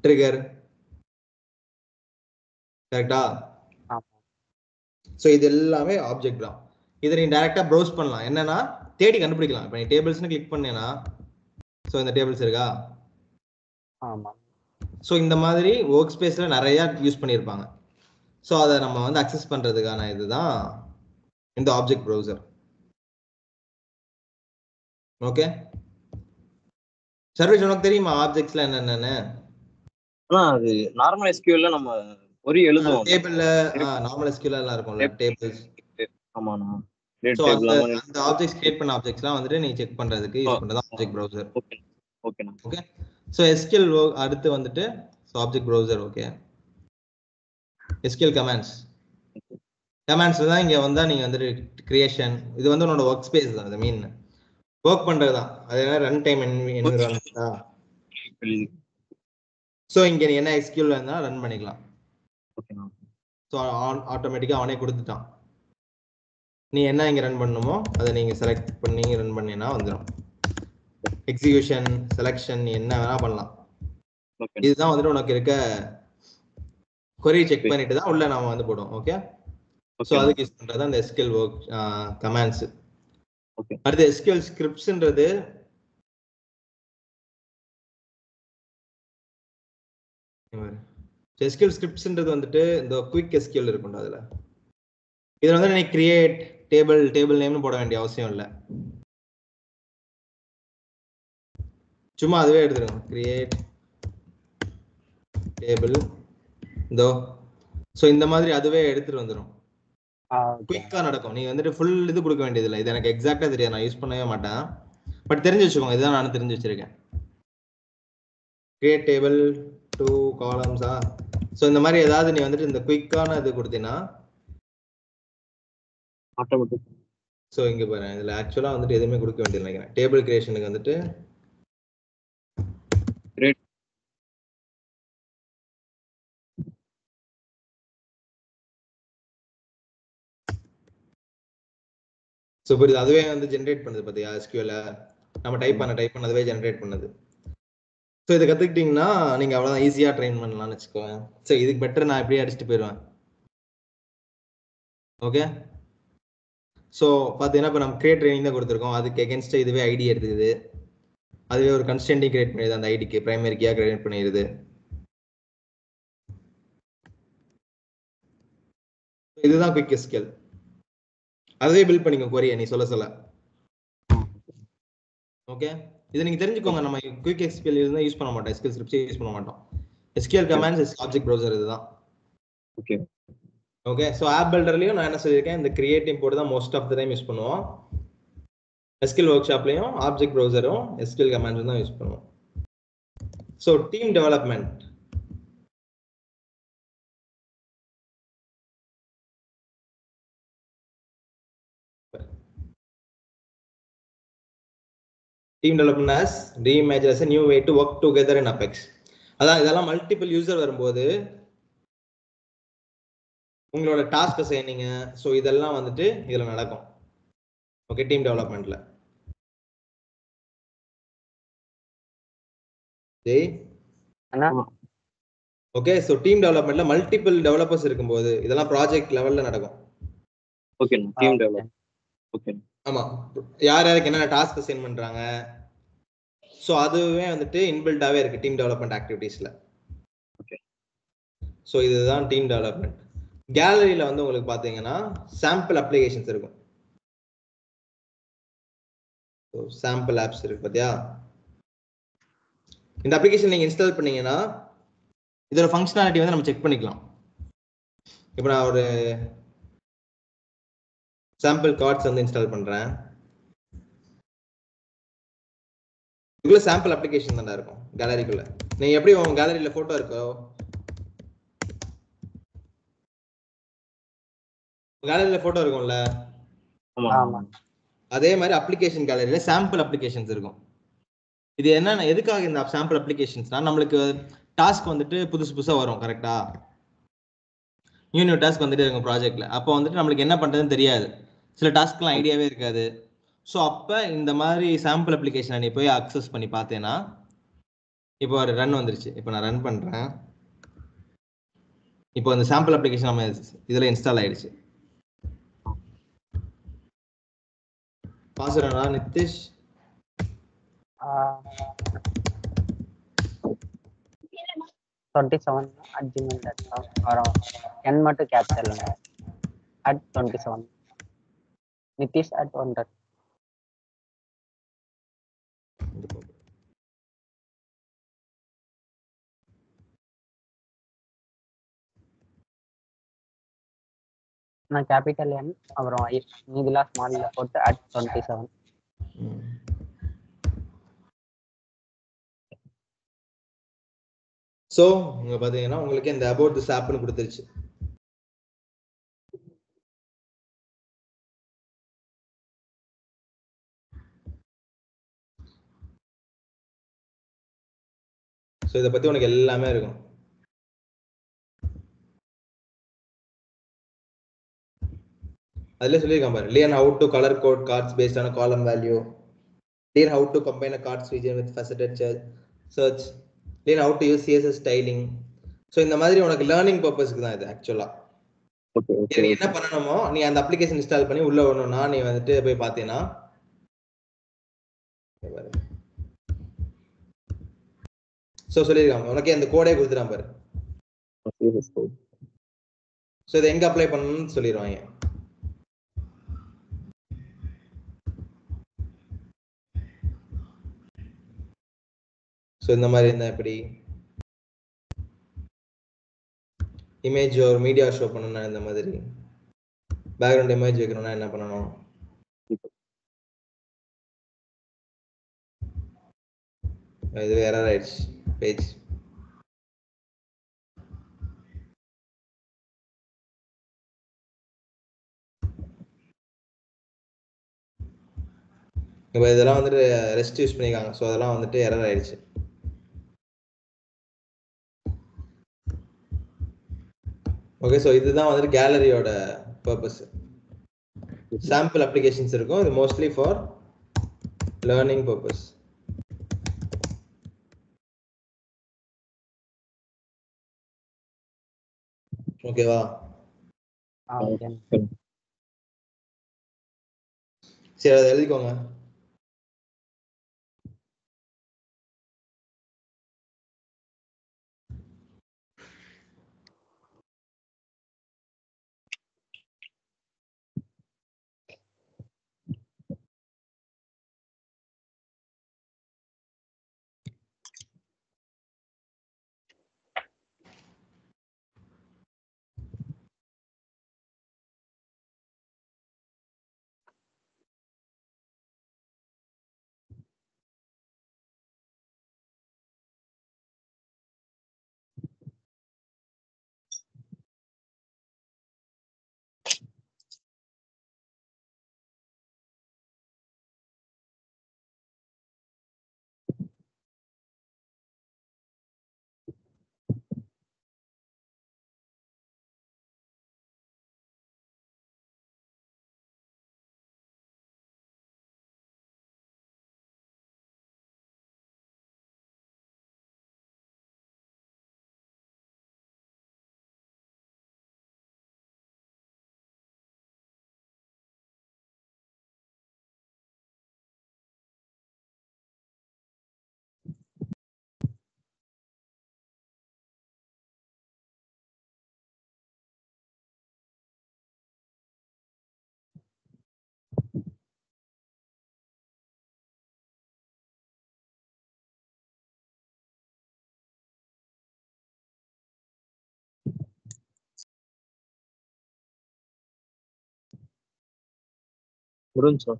trigger. கரெக்டா? ஸோ இது எல்லாமே ஆப்ஜெக்ட் தான். இதை நீ டைரக்டா ப்ரௌஸ் பண்ணலாம். என்னன்னா தேடி கண்டுபிடிக்கலாம். இப்போ நீ டேபிள்ஸ்னு கிளிக் பண்ணேன்னா ஸோ இந்த டேபிள்ஸ் இருக்கா? ஆமா. ஸோ இந்த மாதிரி ஒர்க் ஸ்பேஸ்ல நிறைய யூஸ் பண்ணியிருப்பாங்க. ஸோ அதை நம்ம வந்து அக்சஸ் பண்றதுக்கான இதுதான் இந்த ஆப்ஜெக்ட் ப்ரௌசர். ஓகே, சர்வீஸ் உனக்கு தெரியுமா ஆப்ஜெக்ட்ஸ்ல என்னென்னு? அது நார்மல் SQL நம்ம ஒரு எழுதுவோம். டேபிள்ல நார்மல் SQL எல்லாம் இருக்கும்ல டேபிள்ஸ். ஆமாண்ணா. சோ அந்த ஆப்ஜெக்ட்ஸ் கிரியேட் பண்ண ஆப்ஜெக்ட்ஸ்லாம் வந்துட்டு நீ செக் பண்றதுக்கு யூஸ் பண்றது ஆப்ஜெக்ட் ப்ரௌசர். ஓகேண்ணா. ஓகே, சோ SQL அடுத்து வந்துட்டு so object browser. Okay, SQL commands தான் இங்க வந்தா நீங்க வந்துட்டு கிரியேஷன். இது வந்து உன்னோட ஒர்க் ஸ்பேஸ் தான். அது மீன் ஒர்க் பண்றதுதான். அது என்ன ரன் டைம் என்விரான்மென்ட்டா. சோ இங்க நீ என்ன SQL வேணா ரன் பண்ணிக்கலாம். ஓகேண்ணா. சோ ஆட்டோமேட்டிக்கா அவனே கொடுத்துட்டான். நீ என்ன இங்க ரன் பண்ணணுமோ அதை நீங்க செலக்ட் பண்ணி ரன் பண்ணினா வந்துடும். எக்ஸிகியூஷன், செலக்ஷன் என்ன வேணா பண்ணலாம். இதுதான் வந்துட்டு உனக்கு இருக்க query செக் பண்ணிட்டு தான் உள்ள நாம வந்து போடுவோம். ஓகே, சோ அதுக்கு யூஸ் பண்றது அந்த SQL work கமாண்ட்ஸ். ஓகே, அடுத்து SQL scriptsன்றது SQL scriptsன்றது வந்துட்டு இந்த குயிக் SQL இருக்கும்டா. அதுல இதுல வந்து நீ கிரியேட் டேபிள் நேம்னு போட வேண்டிய அவசியம் இல்லை. சும்மா அதுவே எடுத்துருங்க. கிரியேட் டேபிள் இதோ. ஸோ இந்த மாதிரி அதுவே எடுத்துட்டு வந்துடும். குயிக்கா நடக்கும். நீ வந்துட்டு ஃபுல் இது கொடுக்க வேண்டியது இல்லை. இது எனக்கு எக்ஸாக்டா தெரியாது, நான் யூஸ் பண்ணவே மாட்டேன். பட் தெரிஞ்சு வச்சுக்கோங்க, இதுதான் நான் தெரிஞ்சு வச்சிருக்கேன். Create table 2 காலம்ஸா. ஸோ இந்த மாதிரி ஏதாவது நீ வந்துட்டு இந்த குயிக்கான இது கொடுத்தீங்கன்னா ஆட்டோமேட்டிக். ஸோ இங்க பாருங்க, இதுல ஆக்சுவலா வந்துட்டு எதுவுமே கொடுக்க வேண்டியது நினைக்கிறேன். டேபிள் கிரியேஷனுக்கு வந்துட்டு ஸோ புரியுது, அதுவே வந்து ஜென்ரேட் பண்ணுது பார்த்தியா. SQL நம்ம டைப் பண்ண அதுவே ஜென்ரேட் பண்ணுது. ஸோ இதை கற்றுக்கிட்டிங்கன்னா நீங்கள் அவ்வளோதான் ஈஸியாக ட்ரெயின் பண்ணலாம்னு வச்சுக்கோங்க. சரி, இதுக்கு பெட்டர் நான் எப்படியே அடிச்சுட்டு போயிடுவேன். ஓகே, ஸோ பார்த்தீங்கன்னா இப்போ நம்ம கிரியேட் ட்ரைனிங் தான் கொடுத்துருக்கோம். அதுக்கு எகென்ஸ்டாக இதுவே ஐடி எடுத்துக்குது. அதுவே ஒரு கன்ஸ்டன்ட்டையும் கிரியேட் பண்ணிடுது. அந்த ஐடிக்கு பிரைமரி கீயாக கிரியேட் பண்ணிடுது. இதுதான் குயிக் SQL. அதுவே பில்ட் பண்ணிக்கோ query நீ சொல்ல. ஓகே, இதை நீங்க தெரிஞ்சுக்கோங்க. நம்ம குயிக் SQL இருந்தா யூஸ் பண்ண மாட்டோம், SQL scripts யூஸ் பண்ண மாட்டோம். SQL commands is object browser இதுதான். ஓகே ஓகே, சோ ஆப் பில்டர்லயும் நான் என்ன சொல்லிருக்கேன், இந்த கிரியேட் இம்போர்ட் தான் most of the time use பண்ணுவோம். SQL workshopலயும் ஆப்ஜெக்ட் browserம் SQL commands தான் யூஸ் பண்ணுவோம். So team development. Team development as reimagine as a new way to work together in Apex. அதான் இதெல்லாம் மல்டிபிள் யூசர் வரும்போது உங்களோட டாஸ்க் அசைனிங், ஸோ இதெல்லாம் வந்துட்டு இதுல நடக்கும். ஓகே, டீம் டெவலப்மெண்ட்ல. ஓகே, ஸோ டீம் டெவலப்மெண்ட்ல மல்டிபிள் டெவலப்பர்ஸ் இருக்கும்போது இதெல்லாம் ப்ராஜெக்ட் லெவல்ல நடக்கும். Okay, team develop. ஓகே, ஆமா, யார் யாருக்கு என்னென்ன டாஸ்க் அசைன் பண்றாங்க, ஸோ அதுவே வந்துட்டு இன்பில்டாவே இருக்கு டீம் டெவலப்மெண்ட் ஆக்டிவிட்டீஸ்ல. ஓகே, ஸோ இதுதான் டீம் டெவலப்மெண்ட். கேலரியில வந்து உங்களுக்கு பார்த்தீங்கன்னா சாம்பிள் அப்ளிகேஷன்ஸ் இருக்கும். சாம்பிள் ஆப்ஸ் இருக்கு பார்த்தியா? இந்த அப்ளிகேஷன் நீங்க இன்ஸ்டால் பண்ணீங்கன்னா இதோட ஃபங்க்ஷனாலிட்டி வந்து நம்ம செக் பண்ணிக்கலாம். இப்போ நான் ஒரு சாம்பிள் கார்ட்ஸ் வந்து இன்ஸ்டால் பண்றேன். இதுக்குள்ள சாம்பிள் அப்ளிகேஷன் தானே இருக்கும் கேலரிக்குள்ள. நீங்க எப்படி உங்க கேலரியில போட்டோ இருக்கோ, கேலரியில போட்டோ இருக்கும்ல, அதே மாதிரி அப்ளிகேஷன் கேலரியில சாம்பிள் அப்ளிகேஷன்ஸ் இருக்கும். இது என்னன்னா எதுக்காக இந்த சாம்பிள் அப்ளிகேஷன்ஸ்னா, நம்மளுக்கு டாஸ்க் வந்துட்டு புதுசு புதுசா வரும். கரெக்டா? நியூ டாஸ்க் வந்துட்டு இருக்கும் ப்ராஜெக்ட்ல. அப்போ வந்துட்டு நம்மளுக்கு என்ன பண்றதுன்னு தெரியாது. சில டாஸ்க்லாம் ஐடியாவே இருக்காது. ஸோ அப்போ இந்த மாதிரி சாம்பிள் அப்ளிகேஷனை நீ போய் அக்சஸ் பண்ணி பார்த்தேன்னா, இப்போ ஒரு ரன் வந்துருச்சு. இப்போ நான் ரன் பண்றேன். இப்போ அந்த சாம்பிள் அப்ளிகேஷன் நம்ம இதுல இன்ஸ்டால் ஆயிடுச்சு. பாஸ்வேர்டா நிதிஷ் 27@gmail.com வரும். n மட்டும் கேப்சர்ல @27 nitish@1. நான் கேபிட்டல் N அப்புறம் மீதிலாம் ஸ்மால்ல போட்டு @27. ஸோ இங்க பாத்தீங்கன்னா உங்களுக்கு இந்த அபவுட் திஸ் ஆப்னு கொடுத்துருச்சு. ஸோ இதை பத்தி உனக்கு எல்லாமே இருக்கும். அதுல சொல்லியிருக்கான் பாரு, learn how to color code cards based on a column value, learn how to combine a cards region with faceted search, learn how to use CSS styling. So இந்த மாதிரி உனக்கு லேர்னிங் பர்பஸ்க்கு தான் இது ஆக்சுவலா. நீ என்ன பண்ணணுமோ, நீ அந்த அப்ளிகேஷன் இன்ஸ்டால் பண்ணி உள்ள வரணும்னா நீ வந்துட்டு போய் பார்த்தீங்கன்னா ஸோ சொல்லியிருக்காங்க உனக்கே அந்த கோடே கொடுத்துட்டான் பாரு. ஸோ இதை எங்க அப்ளை பண்ணணும்னு சொல்லிடுவாங்க. ஸோ இந்த மாதிரி இருந்தா எப்படி இமேஜ் ஒரு மீடியா ஷோ பண்ணணும்னா இந்த மாதிரி பேக்ரவுண்ட் இமேஜ் வைக்கணும்னா என்ன பண்ணணும்? இது எரர் ஆயிடுச்சு பேஜ். இப்போ இதெல்லாம் வந்துட்டு ரெஸ்ட் யூஸ் பண்ணிருக்காங்க. ஸோ அதெல்லாம் வந்துட்டு எரர் ஆயிடுச்சு. ஓகே, ஸோ இதுதான் வந்துட்டு கேலரியோட பர்பஸ். சாம்பிள் அப்ளிகேஷன்ஸ் இருக்கும். இது மோஸ்ட்லி ஃபார் லேர்னிங் பர்பஸ். ஓகேவா? சரி, அதை எழுதிக்கோங்க. முடிஞ்சு.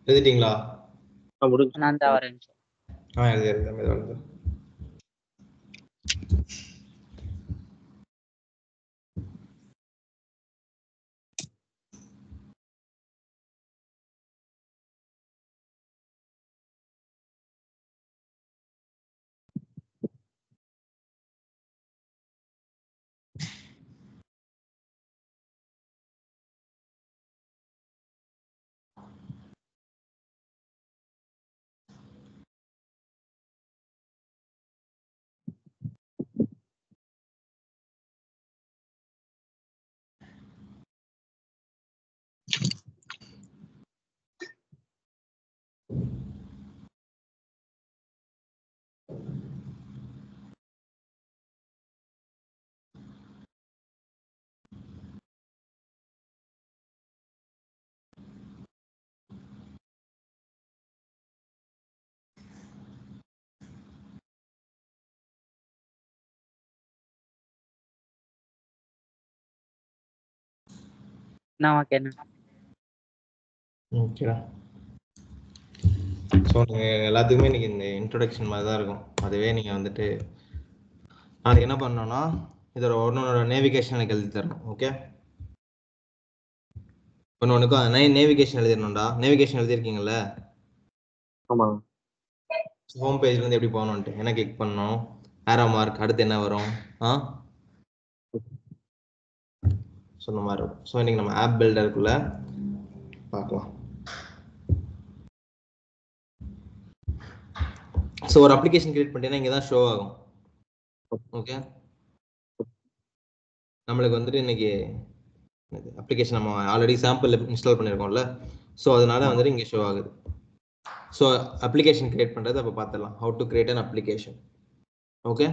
எழுதிட்டீங்களா? முடிஞ்சு. நான் தான் வரேன் சார். எழுதி நான் ஓகேண்ணா. ஓகேடா. ஸோ நீங்கள் எல்லாத்துக்குமே இன்னைக்கு இந்த இன்ட்ரொடக்ஷன் மாதிரி தான் இருக்கும். அதுவே நீங்கள் வந்துட்டு நாளைக்கு என்ன பண்ணணும்னா இதோட ஒன்னோட நேவிகேஷன் எனக்கு எழுதி தரணும். ஓகே, ஒன்றுக்கும் நேவிகேஷன் எழுதிடணும்டா. நேவிகேஷன் எழுதியிருக்கீங்கல்ல? ஆமாம். ஹோம் பேஜ்லேருந்து எப்படி போகணுன்ட்டு என்ன கிளிக் பண்ணணும், ஆரோ மார்க், அடுத்து என்ன வரும் சொன்ன மாதிரி இருக்கும். ஸோ இன்னைக்கு நம்ம ஆப் பில்டருக்குள்ள பார்க்கலாம். ஸோ ஒரு அப்ளிகேஷன் கிரியேட் பண்ணிட்டீங்கன்னா இங்கே தான் ஷோ ஆகும். ஓகே, நம்மளுக்கு வந்துட்டு இன்னைக்கு அப்ளிகேஷன் நம்ம ஆல்ரெடி சாம்பிள் இன்ஸ்டால் பண்ணியிருக்கோம்ல, ஸோ அதனால வந்துட்டு இங்கே ஷோ ஆகுது. ஸோ அப்ளிகேஷன் கிரியேட் பண்ணுறது அப்போ பார்த்துடலாம். How to create an application. Okay,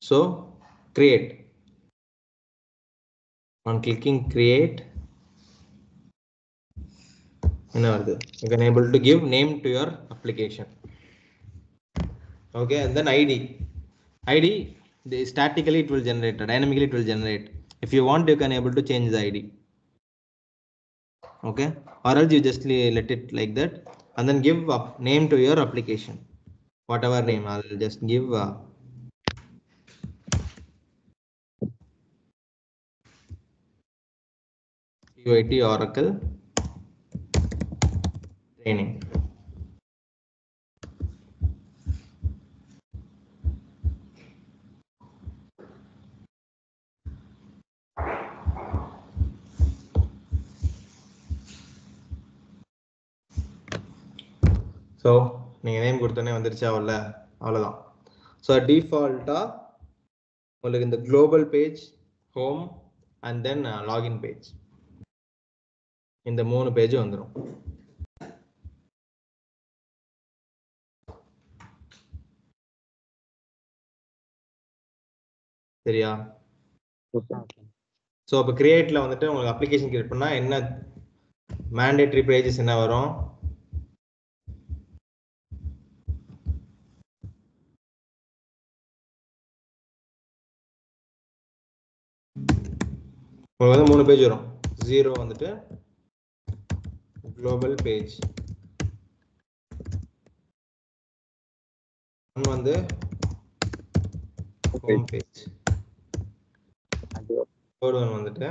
so create. on clicking create என்ன வருது? you can able to give name to your application. Okay, and then id statically it will generate, dynamically it will generate. If you want you can able to change the id. Okay, or else you just let it like that and then give a name to your application, whatever name. I'll just give UIT Oracle training. So நீங்கள் name கொடுத்தோன்னே வந்துருச்சா? அவ்வளோதான். So டிஃபால்ட்டாக உங்களுக்கு இந்த global page, home and then login page, இந்த 3 page வந்துடும். சரியா? ஸோ இப்போ கிரியேட்ல வந்துட்டு உங்களுக்கு அப்ளிகேஷன் கிரியேட் பண்ணால் என்ன மேண்டேட்டரி பேஜஸ் என்ன வரும்? உங்களுக்கு வந்து 3 பேஜ் வரும். 0 வந்துட்டு குளோபல் பேஜ், 1 வந்து ஹோம் பேஜ் கோட் ஒன் வந்துட்டு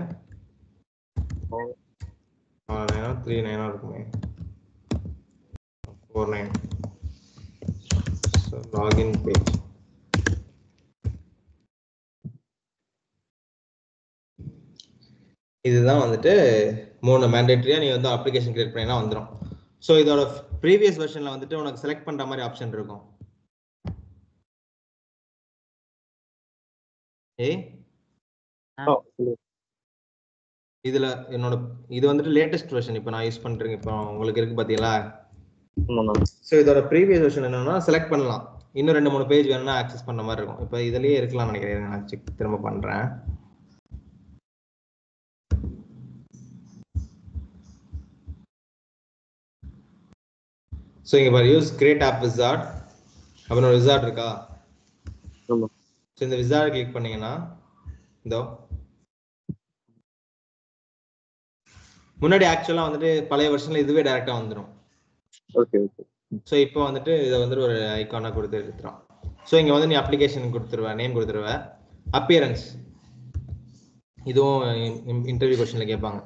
39 இருக்குமே 49. So login page. இதுதான் வந்துட்டு 3 மேண்டேட்டரியா நீ வந்து அப்ளிகேஷன் கிரியேட் பண்ணினா வந்துரும். ஸோ இதோட ப்ரீவியஸ் வெர்ஷன்ல வந்துட்டு உனக்கு செலக்ட் பண்ற மாதிரி ஆப்ஷன் இருக்கும். இதுல என்னோட இது வந்துட்டு லேட்டஸ்ட் வெர்ஷன் இப்போ நான் யூஸ் பண்றேன். இப்போ உங்களுக்கு இருக்கு பாத்தீங்களா? ஸோ இதோட ப்ரீவியஸ் வெர்ஷன் என்னன்னா செலக்ட் பண்ணலாம். இன்னும் 2-3 பேஜ் வேணும்னா ஆக்சஸ் பண்ண மாதிரி இருக்கும். இப்போ இதுலயே இருக்கலாம் நினைக்கிறேன். நான் செக் திரும்ப பண்றேன். ஸோ இங்க பாரு, யூஸ் கிரியேட் ஆப் விசார்ட் அப்படின்னு ஒரு விசார்ட் இருக்கா? ஸோ இந்த விசார்ட் கிளிக் பண்ணீங்கன்னா இதோ முன்னாடி ஆக்சுவலா வந்துட்டு பழைய வெர்ஷன்ல இதுவே டைரக்டா வந்துடும். Okay okay. ஸோ இப்போ வந்துட்டு இதை வந்துட்டு ஒரு ஐக்கானா கொடுத்து எடுத்துரும். ஸோ இங்க வந்து நீ அப்ளிகேஷன் கொடுத்துருவ, நேம் கொடுத்துருவ, அப்பியரன்ஸ் இதுவும் இன்டர்வியூ கொஸ்டின்ல கேட்பாங்க.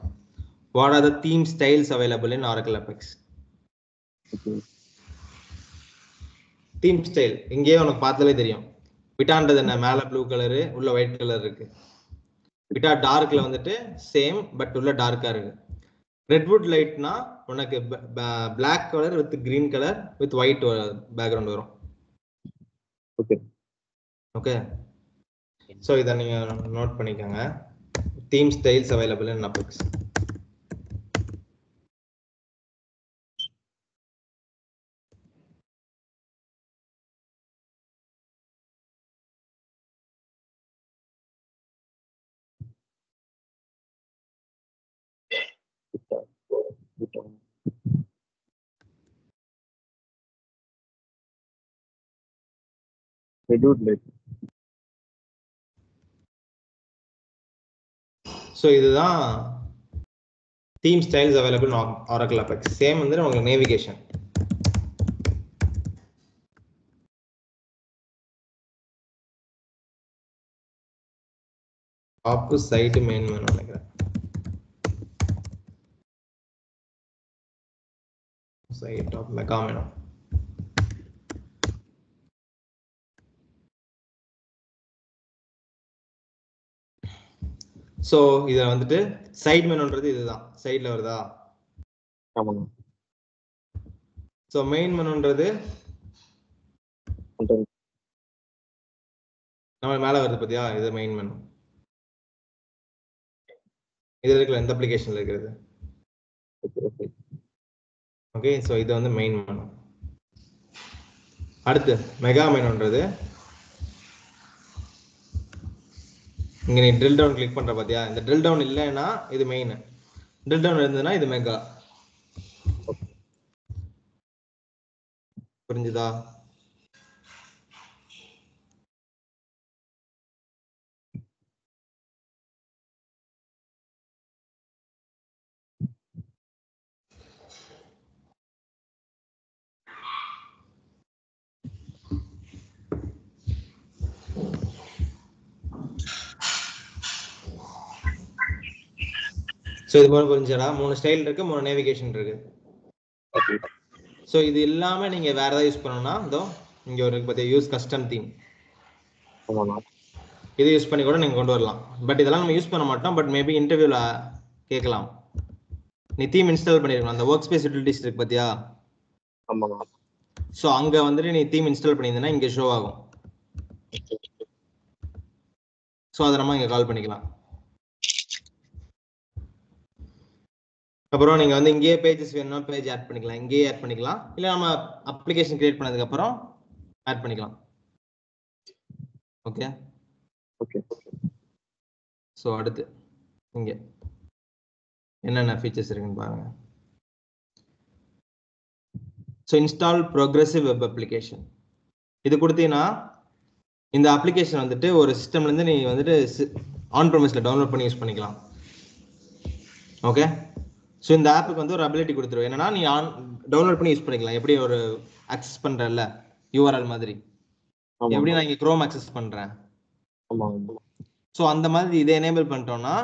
What are the theme styles available in Oracle Apex? Theme style இங்கேயே உனக்கு பார்த்தாலே தெரியும். விட்டான்றது என்ன, மேல ப்ளூ கலரு உள்ள ஒயிட் கலர் இருக்கு. விட்டா டார்க்ல வந்துட்டு சேம் பட் உள்ள டார்க்கா இருக்கு. ரெட்வுட் லைட்னா உனக்கு black colour with green colour with white background வரும். Okay okay. ஸோ இதை நீங்க நோட் பண்ணிக்கோங்க. Theme styles available in Apex. So இதுதான் theme styles available Oracle Apex. Same வந்து உங்களுக்கு navigation. Top side main menu நினைக்கிறேன். Side top mega menu. So இதில் வந்துட்டு சைட் மெனுன்றது இதுதான், சைடில் வருதா? ஆமாங்க. ஸோ மெயின் மெனுன்றது நம்ம மேலே வருது பார்த்தியா, இது மெயின் மெனு. இதில் இருக்கிற எந்த அப்ளிகேஷனில் இருக்கிறது? ஓகே. ஸோ இது வந்து மெயின் மெனு. அடுத்து மெகா மெனுன்றது இங்க நீ ட்ரில் டவுன் கிளிக் பண்ற பாத்தியா? இந்த ட்ரில் டவுன் இல்லைன்னா இது மெயின், ட்ரில் டவுன் இருந்ததுன்னா இது மெகா. புரிஞ்சுதா? ஸோ இது போல புரிஞ்சுடா? 3 ஸ்டைல் இருக்கு, 3 நேவிகேஷன் இருக்கு. ஸோ இது இல்லாம நீங்க வேற ஏதாவது யூஸ் பண்ணணும்னா இதோ இங்க ஒரு பார்த்தியா, யூஸ் கஸ்டம் தீம். இது யூஸ் பண்ணி கூட நீங்க கொண்டு வரலாம். பட் இதெல்லாம் நம்ம யூஸ் பண்ண மாட்டோம். பட் மேபி இன்டர்வியூல கேட்கலாம். நீ தீம் இன்ஸ்டால் பண்ணிருக்கணும். அந்த ஒர்க் ஸ்பேஸ் யூட்டிலிட்டிஸ் இருக்கு பாத்தியா? ஆமாங்க. ஸோ அங்க வந்துட்டு நீ தீம் இன்ஸ்டால் பண்ணியிருந்தேன்னா இங்க ஷோ ஆகும். ஸோ அதை நம்ம இங்க கால் பண்ணிக்கலாம். அப்புறம் நீங்க வந்து இங்கேயே பேஜஸ் வேணும்னா பேஜ் ஆட் பண்ணிக்கலாம், இங்கேயே ஆட் பண்ணிக்கலாம், இல்லை நம்ம அப்ளிகேஷன் கிரியேட் பண்ணதுக்கு அப்புறம் ஆட் பண்ணிக்கலாம். Okay okay. ஸோ அடுத்து இங்க என்னென்ன ஃபீச்சர்ஸ் இருக்குன்னு பாருங்க. So install progressive web application. இது கொடுத்தீங்கன்னா இந்த அப்ளிகேஷன் வந்துட்டு ஒரு சிஸ்டம்ல இருந்து நீ வந்துட்டு ஆன் ப்ரமிஸ்ல டவுன்லோட் பண்ணி யூஸ் பண்ணிக்கலாம். ஓகே. ஸோ இந்த ஆப்புக்கு வந்து ஒரு அபிலிட்டி கொடுத்துருவோம். என்னன்னா நீ டவுன்லோட் பண்ணி யூஸ் பண்ணிக்கலாம். எப்படி ஒரு ஆக்சஸ் பண்றல யூஆர்எல் மாதிரி, எப்படி நான் இங்க குரோம் ஆக்சஸ் பண்றேன் ஆமா. ஸோ அந்த மாதிரி இதை எனேபிள் பண்ணிட்டோம்னா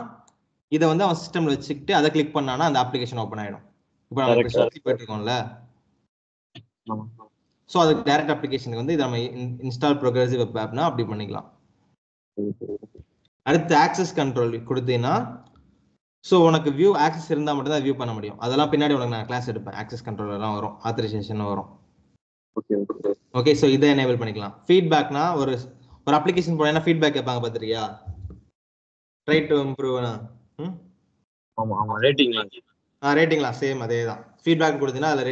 இதை வந்து அவன் சிஸ்டம்ல வச்சுக்கிட்டு அதை கிளிக் பண்ணானா அந்த அப்ளிகேஷன் ஓப்பன் ஆயிடும். இப்போ நம்ம இப்போ சுற்றி போயிட்டு இருக்கோம்ல, ஸோ அதுக்கு டைரக்ட் அப்ளிகேஷனுக்கு வந்து இதை நம்ம இன்ஸ்டால் ப்ரோக்ரசிவ் வெப் ஆப்னா அப்படி பண்ணிக்கலாம். அடுத்து ஆக்சஸ் கண்ட்ரோல் கொடுத்தீங்கன்னா ஸோ உனக்கு வியூ ஆக்சஸ் இருந்தால் மட்டும் தான் வியூ பண்ண முடியும். அதெல்லாம் பின்னாடி உனக்கு நான் கிளாஸ் எடுப்பேன். ஆக்சஸ் கண்ட்ரோலெல்லாம் வரும், ஆத்தரைசேஷன் வரும். ஓகே, ஸோ இதை எனேபிள் பண்ணிக்கலாம். ஃபீட்பேக்னா ஒரு அப்ளிகேஷன் போனேன்னா ஃபீட்பேக் கேட்பாங்க பார்த்துருக்கியா? ட்ரை டு இம்ப்ரூவ்னா ரேட்டிங்லாம் சேம் அதே தான். ஃபீட்பேக் கொடுத்தீங்கன்னா அதில்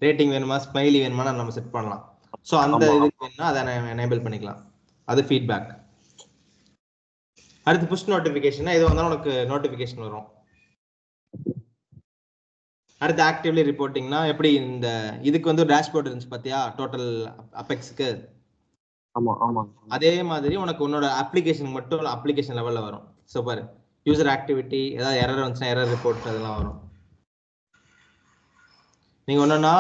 ரேட்டிங் வேணுமா ஸ்மைலி வேணுமா நம்ம செட் பண்ணலாம். ஸோ அந்த இதுக்கு வேணும்னா அதை எனேபிள் பண்ணிக்கலாம். அது ஃபீட்பேக். அடுத்து புஷ் நோட்டிஃபிகேஷன், இது வந்தாலும் உனக்கு நோட்டிஃபிகேஷன் வரும். அடுத்து ஆக்டிவ்லி ரிப்போர்ட்டிங்னா எப்படி இந்த இதுக்கு வந்து டேஷ்போர்ட் இருந்துச்சு பார்த்தியா டோட்டல் அபெக்ஸ்க்கு? அதே மாதிரி உனக்கு உன்னோட அப்ளிகேஷன் மட்டும் அப்ளிகேஷன் லெவல்ல வரும். ஸோ பாரு, யூசர் ஆக்டிவிட்டி ஏதாவது எரர் வந்துச்சுன்னா எரர் ரிப்போர்ட் அதெல்லாம் வரும். நீங்க ஒன்னொன்னா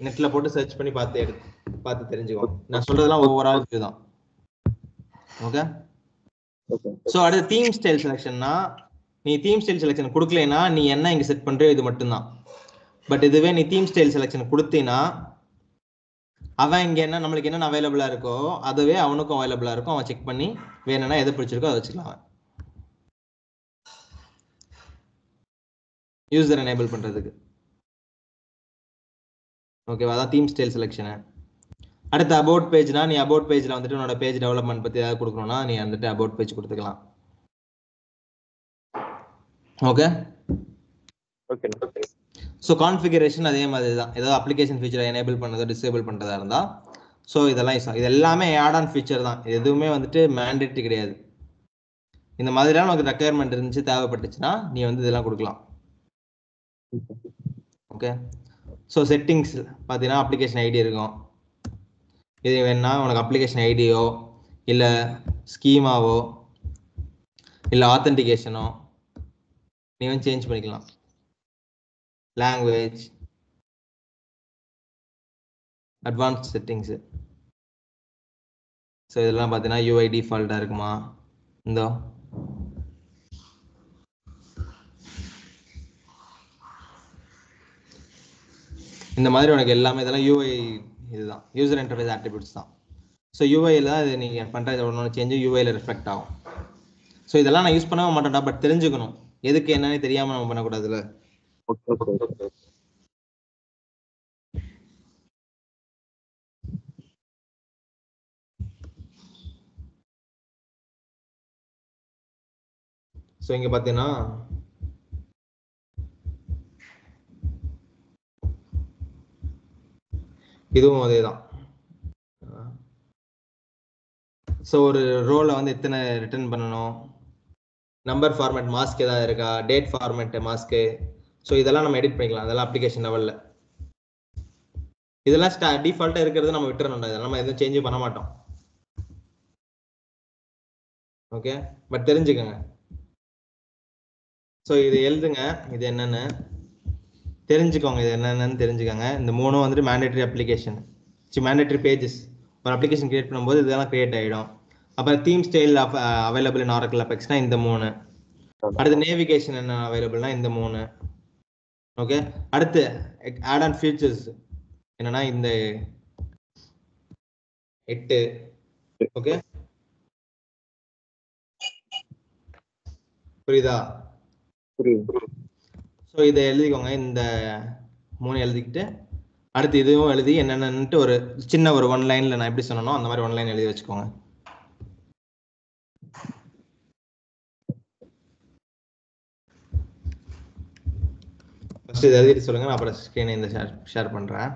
நெட்ல போட்டு சர்ச் பண்ணி பார்த்து தெரிஞ்சுக்கோங்க. நான் சொல்றதெல்லாம் ஓவரால் இதுதான். ஓகே. ஸோ அடுத்து தீம் ஸ்டைல் செலெக்ஷன்னா, நீ தீம் ஸ்டைல் செலெக்ஷன் கொடுக்கலைன்னா நீ என்ன இங்கே செட் பண்ணுறியோ இது மட்டும்தான். பட் இதுவே நீ தீம் ஸ்டைல் செலெக்ஷன் கொடுத்தீங்கன்னா அவன் இங்கே என்ன நம்மளுக்கு என்னென்ன அவைலபிளாக இருக்கோ அதுவே அவனுக்கும் அவைலபிளாக இருக்கும். அவன் செக் பண்ணி வேணும்னா எதை பிடிச்சிருக்கோ அதை வச்சுக்கலாம். யூசர் எனேபிள் பண்ணுறதுக்கு. ஓகேவா? அதான் தீம் ஸ்டைல் செலெக்ஷனு. அடுத்து அபவுட் பேஜ்னா, நீ அபவுட் பேஜில் வந்துட்டு உன்னோட பேஜ் டெவலப்மெண்ட் பற்றி ஏதாவது கொடுக்கணும்னா நீ வந்துட்டு அபவுட் பேஜ் கொடுத்துக்கலாம். ஓகே. ஸோ கான்ஃபிகரேஷன் அதே மாதிரி தான். ஏதாவது அப்ளிகேஷன் ஃபீச்சரை எனேபிள் பண்ணதோ டிசேபிள் பண்ணுறதா இருந்தால் ஸோ இதெல்லாம் இது எல்லாமே ஆட் ஆன் ஃபீச்சர் தான். எதுவுமே வந்துட்டு மேண்டேட்டரி கிடையாது. இந்த மாதிரிலாம் உனக்கு ரெக்குயர்மெண்ட் இருந்துச்சு தேவைப்பட்டுச்சுன்னா நீ வந்து இதெல்லாம் கொடுக்கலாம். ஓகே. ஸோ செட்டிங்ஸ் பார்த்தீங்கன்னா அப்ளிகேஷன் ஐடி இருக்கும். இது வேணுன்னா உனக்கு அப்ளிகேஷன் ஐடியோ இல்லை ஸ்கீமாவோ இல்லை ஆத்தென்டிகேஷனோ நீ வந்து சேஞ்ச் பண்ணிக்கலாம். Language, advanced settings. ஸோ இதெல்லாம் பார்த்தீங்கன்னா யூஐ டிஃபால்ட்டாக இருக்குமா? இந்த இந்த மாதிரி உனக்கு எல்லாமே இதெல்லாம் யூஐ இதுதான், யூசர் இன்டர்ஃபேஸ் ஆட்ரிபியூட்ஸ் தான். ஸோ யூஐயில் தான் இது நீங்கள் பண்ணுறது ஒன்று சேஞ்சு யூஐயில் ரிஃப்ளெக்ட் ஆகும். ஸோ இதெல்லாம் நான் யூஸ் பண்ணவே மாட்டேன்டா, பட் தெரிஞ்சுக்கணும். எதுக்கு என்னன்னு தெரியாமல் நம்ம பண்ணக்கூடாதுல்ல. ஸோ இங்கே பார்த்தீங்கன்னா இதுவும் அதே தான். ஸோ ஒரு ரோலை வந்து எத்தனை ரிட்டர்ன் பண்ணணும், நம்பர் ஃபார்மேட் மாஸ்க் ஏதாவது இருக்கா, டேட் ஃபார்மேட் மாஸ்க்கு. ஸோ இதெல்லாம் நம்ம எடிட் பண்ணிக்கலாம். அதெல்லாம் அப்ளிகேஷன் லெவலில். இதெல்லாம் டிஃபால்ட்டாக இருக்கிறது நம்ம விட்டுறணும். இதெல்லாம் நம்ம எதுவும் சேஞ்சும் பண்ண மாட்டோம். ஓகே, பட் தெரிஞ்சுக்கோங்க. ஸோ இது எழுதுங்க, இது என்னன்னு தெரிஞ்சுக்கோங்க. இது என்னென்னு தெரிஞ்சுக்கோங்க. இந்த மூணும் வந்துட்டு மேண்டேட்டரி அப்ளிகேஷன், மேண்டேட்டரி பேஜஸ். ஒரு அப்ளிகேஷன் கிரியேட் பண்ணும்போது இதெல்லாம் கிரியேட் ஆகிடும். அப்புறம் theme style available in Oracle அபெக்ஸ்னா இந்த 3. அடுத்து நேவிகேஷன் என்ன அவைலபிள்னா இந்த 3. ஓகே. அடுத்து ஆட் ஆன் ஃபீச்சர்ஸ் என்னன்னா இந்த 8. ஓகே, புரியுதா? ஸோ இதை எழுதிக்கோங்க. இந்த 3 எழுதிக்கிட்டு அடுத்து இதுவும் எழுதி என்னென்னட்டு ஒரு சின்ன ஒரு 1 லைன்ல நான் எப்படி சொன்னனோ அந்த மாதிரி 1 லைன் எழுதி வச்சுக்கோங்க. ஃபர்ஸ்ட் இதை எழுதிட்டு சொல்லுங்க, நான் அப்புறம் ஸ்க்ரீனை இந்த ஷேர் பண்றேன்.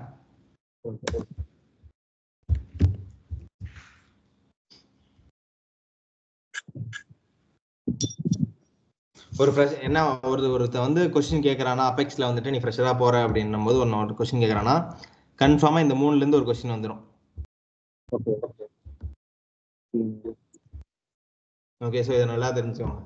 ஒரு என்ன ஒருத்த வந்து கொஸ்டின் கேட்கறானா, அபெக்ஸ்ல வந்துட்டு நீ ஃப்ரெஷரா போற அப்படின்னும் போது ஒரு கொஸ்டின் கேட்கறானா கன்ஃபார்மா இந்த 3ல இருந்து ஒரு கொஸ்டின் வந்துடும். ஓகே, ஸோ இதை நல்லா தெரிஞ்சுக்கோங்க.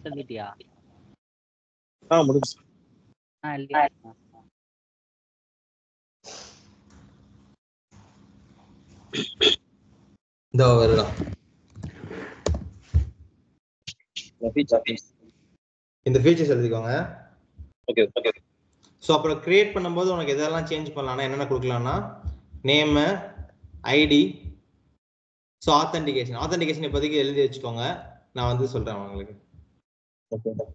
சொல்லிட்டியா? முடிச்சு. இல்லையா? இதோ வருடா. இந்த ஃபீச்சர்ஸ் எழுதிக்கோங்க. Okay okay. ஸோ அப்புறம் கிரியேட் பண்ணும்போது உனக்கு எதெல்லாம் சேஞ்ச் பண்ணலாம்னா என்னென்ன கொடுக்கலாம்னா நேமு, ஐடி, ஸோ ஆத்தென்டிகேஷன் இப்போதைக்கு எழுதி வச்சுக்கோங்க. நான் வந்து சொல்றேன் உங்களுக்கு. Okay okay.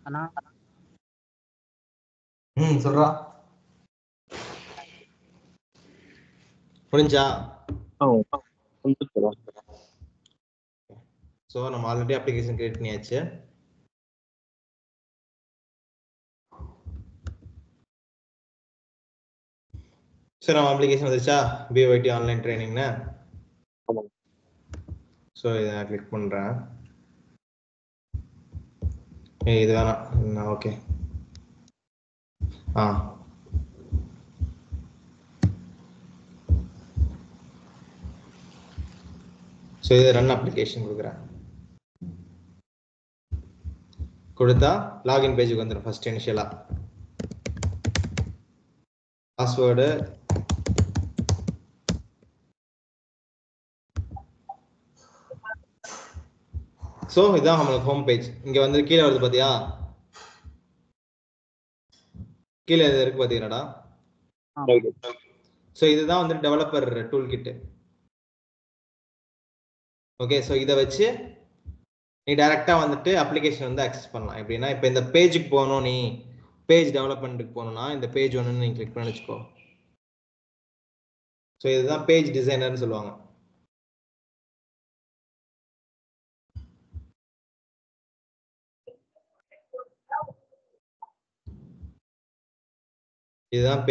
அண்ணா சொல்றா புரிஞ்சா? ஸோ நம்ம ஆல்ரெடி அப்ளிகேஷன் கிரியேட் பண்ணியாச்சு. சார் நம்ம அப்ளிகேஷன் வந்துச்சா பிஒய்டி ஆன்லைன் ட்ரைனிங்னு. ஸோ இதை நான் கிளிக் பண்ணுறேன். இது வேணாம். ஓகே. ஸோ இது ரன் அப்ளிகேஷன் கொடுக்குறேன். கொடுத்தா லாகின் பேஜுக்கு வந்துடும். ஃபர்ஸ்ட் இனிஷியலா பாஸ்வேர்டு, ஸோ இதான் நம்மளுக்கு ஹோம் பேஜ். இங்க வந்து கீழே வருது பாத்தியா, கீழே இது இருக்கு பாத்தீங்கன்னாடா. ஸோ இதுதான் வந்து developer toolkit. Okay, so இதை வச்சு நீ டைரக்டா வந்துட்டு அப்ளிகேஷன் வந்து அக்சஸ் பண்ணலாம். எப்படின்னா இப்போ இந்த பேஜுக்கு போகணும், நீ பேஜ் டெவலப்மெண்ட்டுக்கு போகணும்னா இந்த பேஜ் ஒன்று நீ கிளிக் பண்ணி வச்சுக்கோ. ஸோ இதுதான் பேஜ் டிசைனர்னு சொல்லுவாங்க. இதுதான்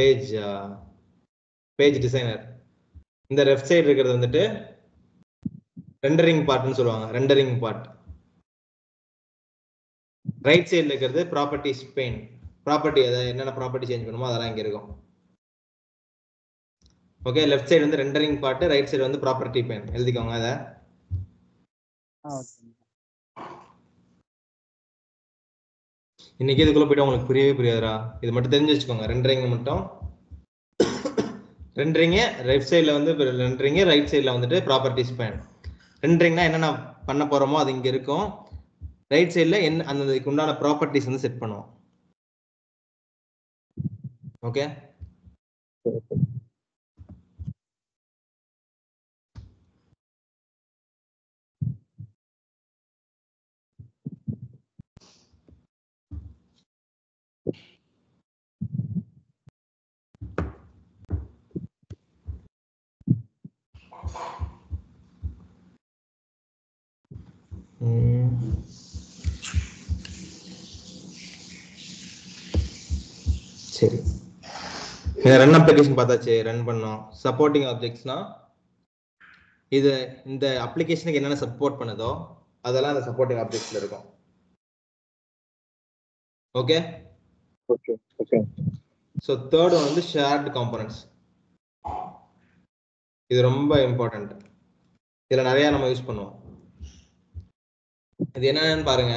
பேஜ் டிசைனர். இந்த லெஃப்ட் சைடு இருக்கிறது வந்துட்டு ரெண்டரிங் பார்ட்னு சொல்லுவாங்க. Rendering part. ரைட் சைடுல இருக்கிறது ப்ராப்பர்ட்டிஸ் பெயின். ப்ராப்பர்ட்டி, அதாவது என்னென்ன ப்ராப்பர்ட்டி சேஞ்ச் பண்ணுமோ அதெல்லாம் இங்க இருக்கும். ஓகே, லெஃப்ட் சைடு வந்து ரெண்டரிங் பார்ட், ரைட் சைடு வந்து ப்ராப்பர்ட்டி பெயின். எழுதிக்கோங்க அதை. இன்னைக்கு இதுக்குள்ள போயிட்டு உங்களுக்கு புரியவே புரியாதுடா. இது மட்டும் தெரிஞ்சு வச்சுக்கோங்க. ரெண்டரிங் மட்டும், ரெண்டரிங் லெஃப்ட் சைடுல வந்து ரெண்டரிங், ரைட் சைடுல வந்துட்டு ப்ராப்பர்ட்டிஸ் பெயின். ரெண்டரிங்னா என்னென்ன பண்ண போறோமோ அது இங்க இருக்கும். ரைட் சைடுல என்ன அந்த உண்டான ப்ராப்பர்ட்டிஸ் வந்து செட் பண்ணுவோம். ஓகே, சரி. ரன் அப்ளிகேஷன் பார்த்தாச்சு, ரன் பண்ணோம். சப்போர்ட்டிங் ஆப்ஜெக்ட்ஸ்னா இது இந்த அப்ளிகேஷனுக்கு என்னென்ன சப்போர்ட் பண்ணுதோ அதெல்லாம் அந்த சப்போர்ட்டிங் ஆப்ஜெக்ட்ஸ்ல இருக்கும். Okay okay okay. So third வந்து ஷேர்டு காம்போனன்ட்ஸ். இது ரொம்ப இம்பார்ட்டன்ட். இதுல நிறைய நம்ம யூஸ் பண்ணுவோம். இது என்னன்னு பாருங்க.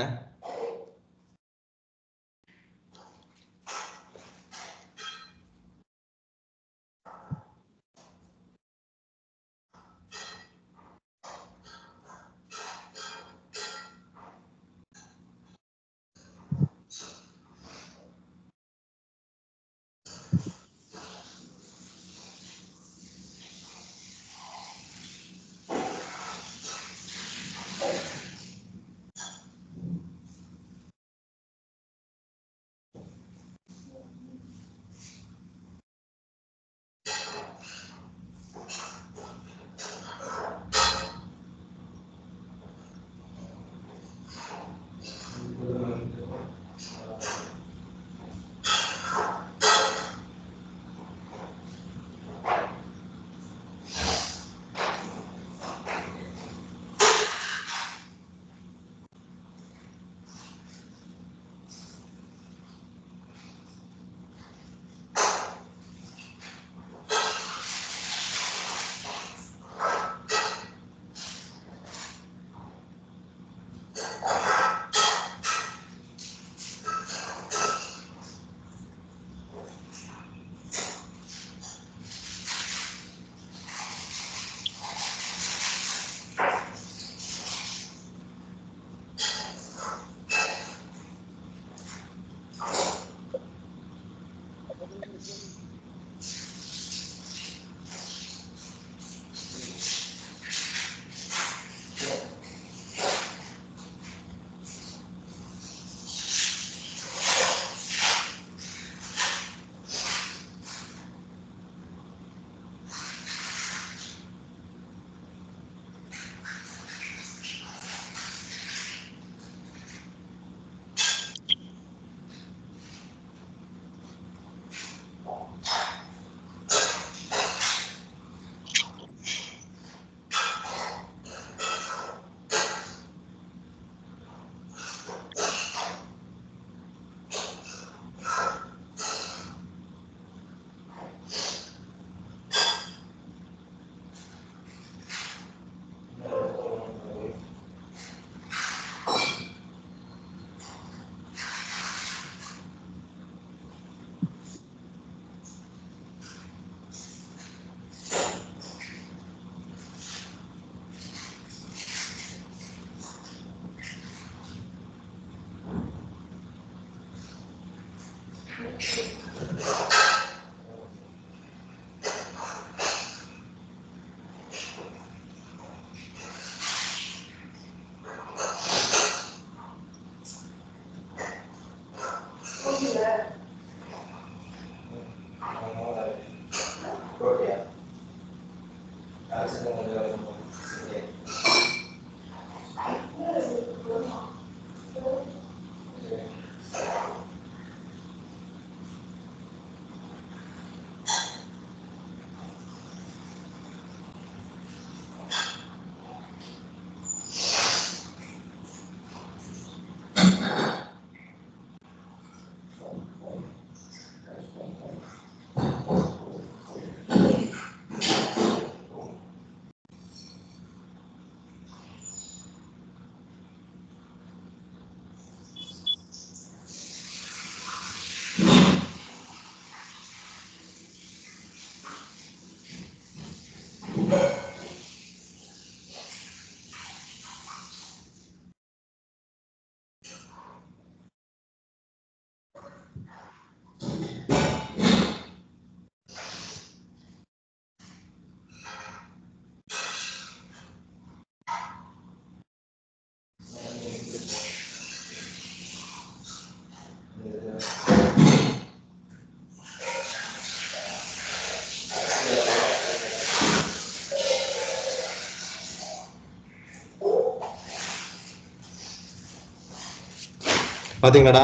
பாத்தீங்களாடா?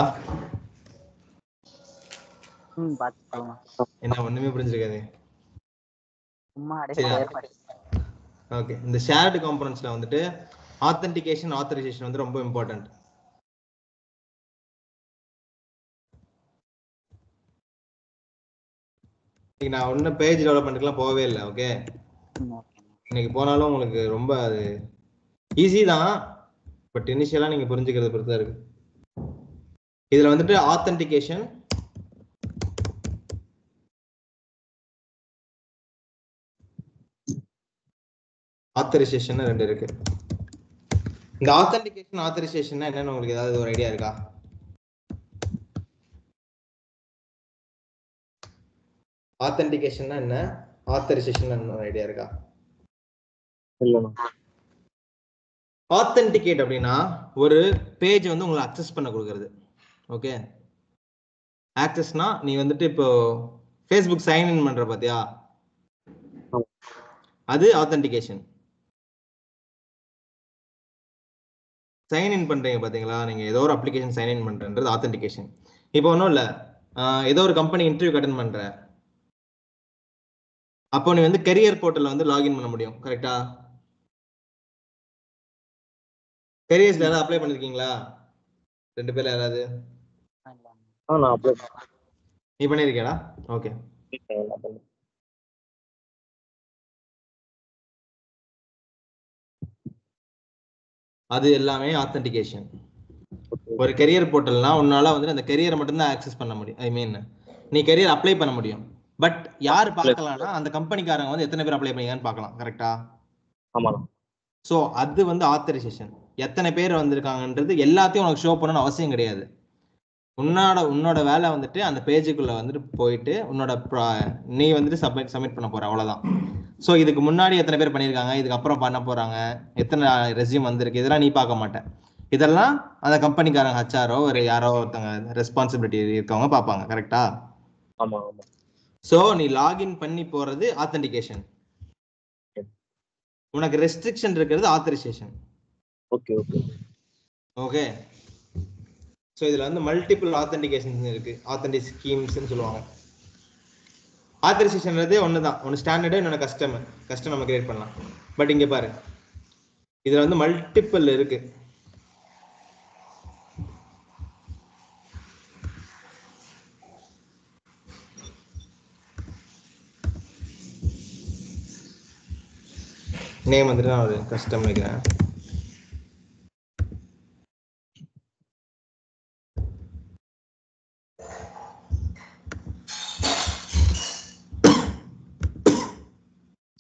பாத்துக்கலாம். என்ன ஒண்ணுமே புரிஞ்சிருக்காது. சும்மா ஷேர் பண்ணி. ஓகே, இந்த ஷேர்ட் காம்போனன்ட்ஸ்ல வந்துட்டு ஆத்தென்டிகேஷன் ஆத்தரைசேஷன் வந்து ரொம்ப இம்பார்ட்டன்ட். நான் ஒன்னும் பேஜ் டெவலப்மெண்ட்க்குலாம் போகவே இல்லை. ஓகே, இன்னைக்கு போனாலும் உங்களுக்கு ரொம்ப அது ஈஸி தான், பட் இனிஷியலா நீங்க புரிஞ்சுக்கிறத பொறுத்து தான் இருக்கு. இதுல வந்துட்டு ஆத்தென்டிகேஷன், ஆத்தரைசேஷன் ரெண்டு இருக்கு. இந்த ஆத்தென்டிகேஷன் ஆத்தரைசேஷன் என்னன்னு உங்களுக்கு ஏதாவது ஒரு ஐடியா இருக்கா? ஆத்தென்டிகேஷன் என்ன, ஆத்தரைசேஷன் என்ன ஒரு ஐடியா இருக்கா? ஆத்தென்டிகேட் அப்படின்னா ஒரு பேஜ் வந்து உங்களை அக்சஸ் பண்ண கொடுக்கறது. ஓகே, ஆக்சஸ்னா நீ வந்துட்டு இப்போ ஃபேஸ்புக் சைன் இன் பண்ற பாத்தியா, அது ஆத்தென்டிகேஷன். சைன் இன் பண்றீங்க பாத்தீங்களா, நீங்க ஏதோ ஒரு அப்ளிகேஷன் சைன் இன் பண்றது ஆத்தென்டிகேஷன். இப்போ ஒன்றும் இல்லை, ஏதோ ஒரு கம்பெனி இன்டர்வியூ அட்டென்ட் பண்ற, அப்போ நீ வந்து கெரியர் போர்ட்டல்ல வந்து லாகின் பண்ண முடியும். கரெக்டா? கெரியர்ஸ்ல யாராவது அப்ளை பண்ணிருக்கீங்களா? ரெண்டு பேர்ல யாராவது? நீ பண்ணிருக்கியாடா? ஓகே, அது எல்லாமே ஆத்தென்டிகேஷன். ஒரு கெரியர் போர்ட்டல்னா உன்னால வந்து அந்த கெரியரை மட்டும் தான் ஆக்சஸ் பண்ண முடியும். ஐ மீன் நீ கெரியர் அப்ளை பண்ண முடியும், பட் யார் பார்க்கலாம்னா அந்த கம்பெனிக்காரங்க வந்து எத்தனை பேர் அப்ளை பண்ணிருக்காங்கன்னு பார்க்கலாம். கரெக்டா? ஆமா. சோ அது வந்து ஆத்தரைசேஷன். எத்தனை பேர் வந்திருக்காங்கன்றது எல்லாத்தையும் உனக்கு ஷோ பண்ணணும்னு அவசியம் கிடையாது. உன்னோட வேலை வந்துட்டு அந்த பேஜுக்குள்ள வந்துட்டு போயிட்டு நீ வந்துட்டு சப்மிட் பண்ண போற, அவ்வளவுதான். ஸோ இதுக்கு முன்னாடி எத்தனை பேர் பண்ணியிருக்காங்க, இதுக்கு அப்புறம் பண்ண போறாங்க, எத்தனை ரெஸ்யூம் வந்திருக்கு, இதெல்லாம் நீ பார்க்க மாட்டேன். இதெல்லாம் அந்த கம்பெனிக்காரங்க ஹச்ஆரோ ஒரு யாரோ ஒருத்தவங்க ரெஸ்பான்சிபிலிட்டி இருக்கவங்க பார்ப்பாங்க. கரெக்டா? ஆமா ஆமா. ஸோ நீ லாகின் பண்ணி போறது ஆத்தென்டிகேஷன், உனக்கு ரெஸ்ட்ரிக்ஷன் இருக்கிறது authorisation. Okay okay okay. So இதுல வந்து மல்டிபிள் ஆத்தென்டிகேஷன் இருக்கு, ஆத்தென்டிக் ஸ்கீம்ஸ்னு சொல்லுவாங்க. ஆத்தரைசேஷன்றது ஒண்ணுதான், ஒன்னு ஸ்டாண்டர்டு, இன்னொன்னு கஸ்டம் நம்ம கிரியேட் பண்ணலாம். பட் இங்க பாரு, இதுல வந்து மல்டிபிள் இருக்கு. நேம் வந்துட்டு நான் ஒரு கஸ்டம் வைக்கிறேன்.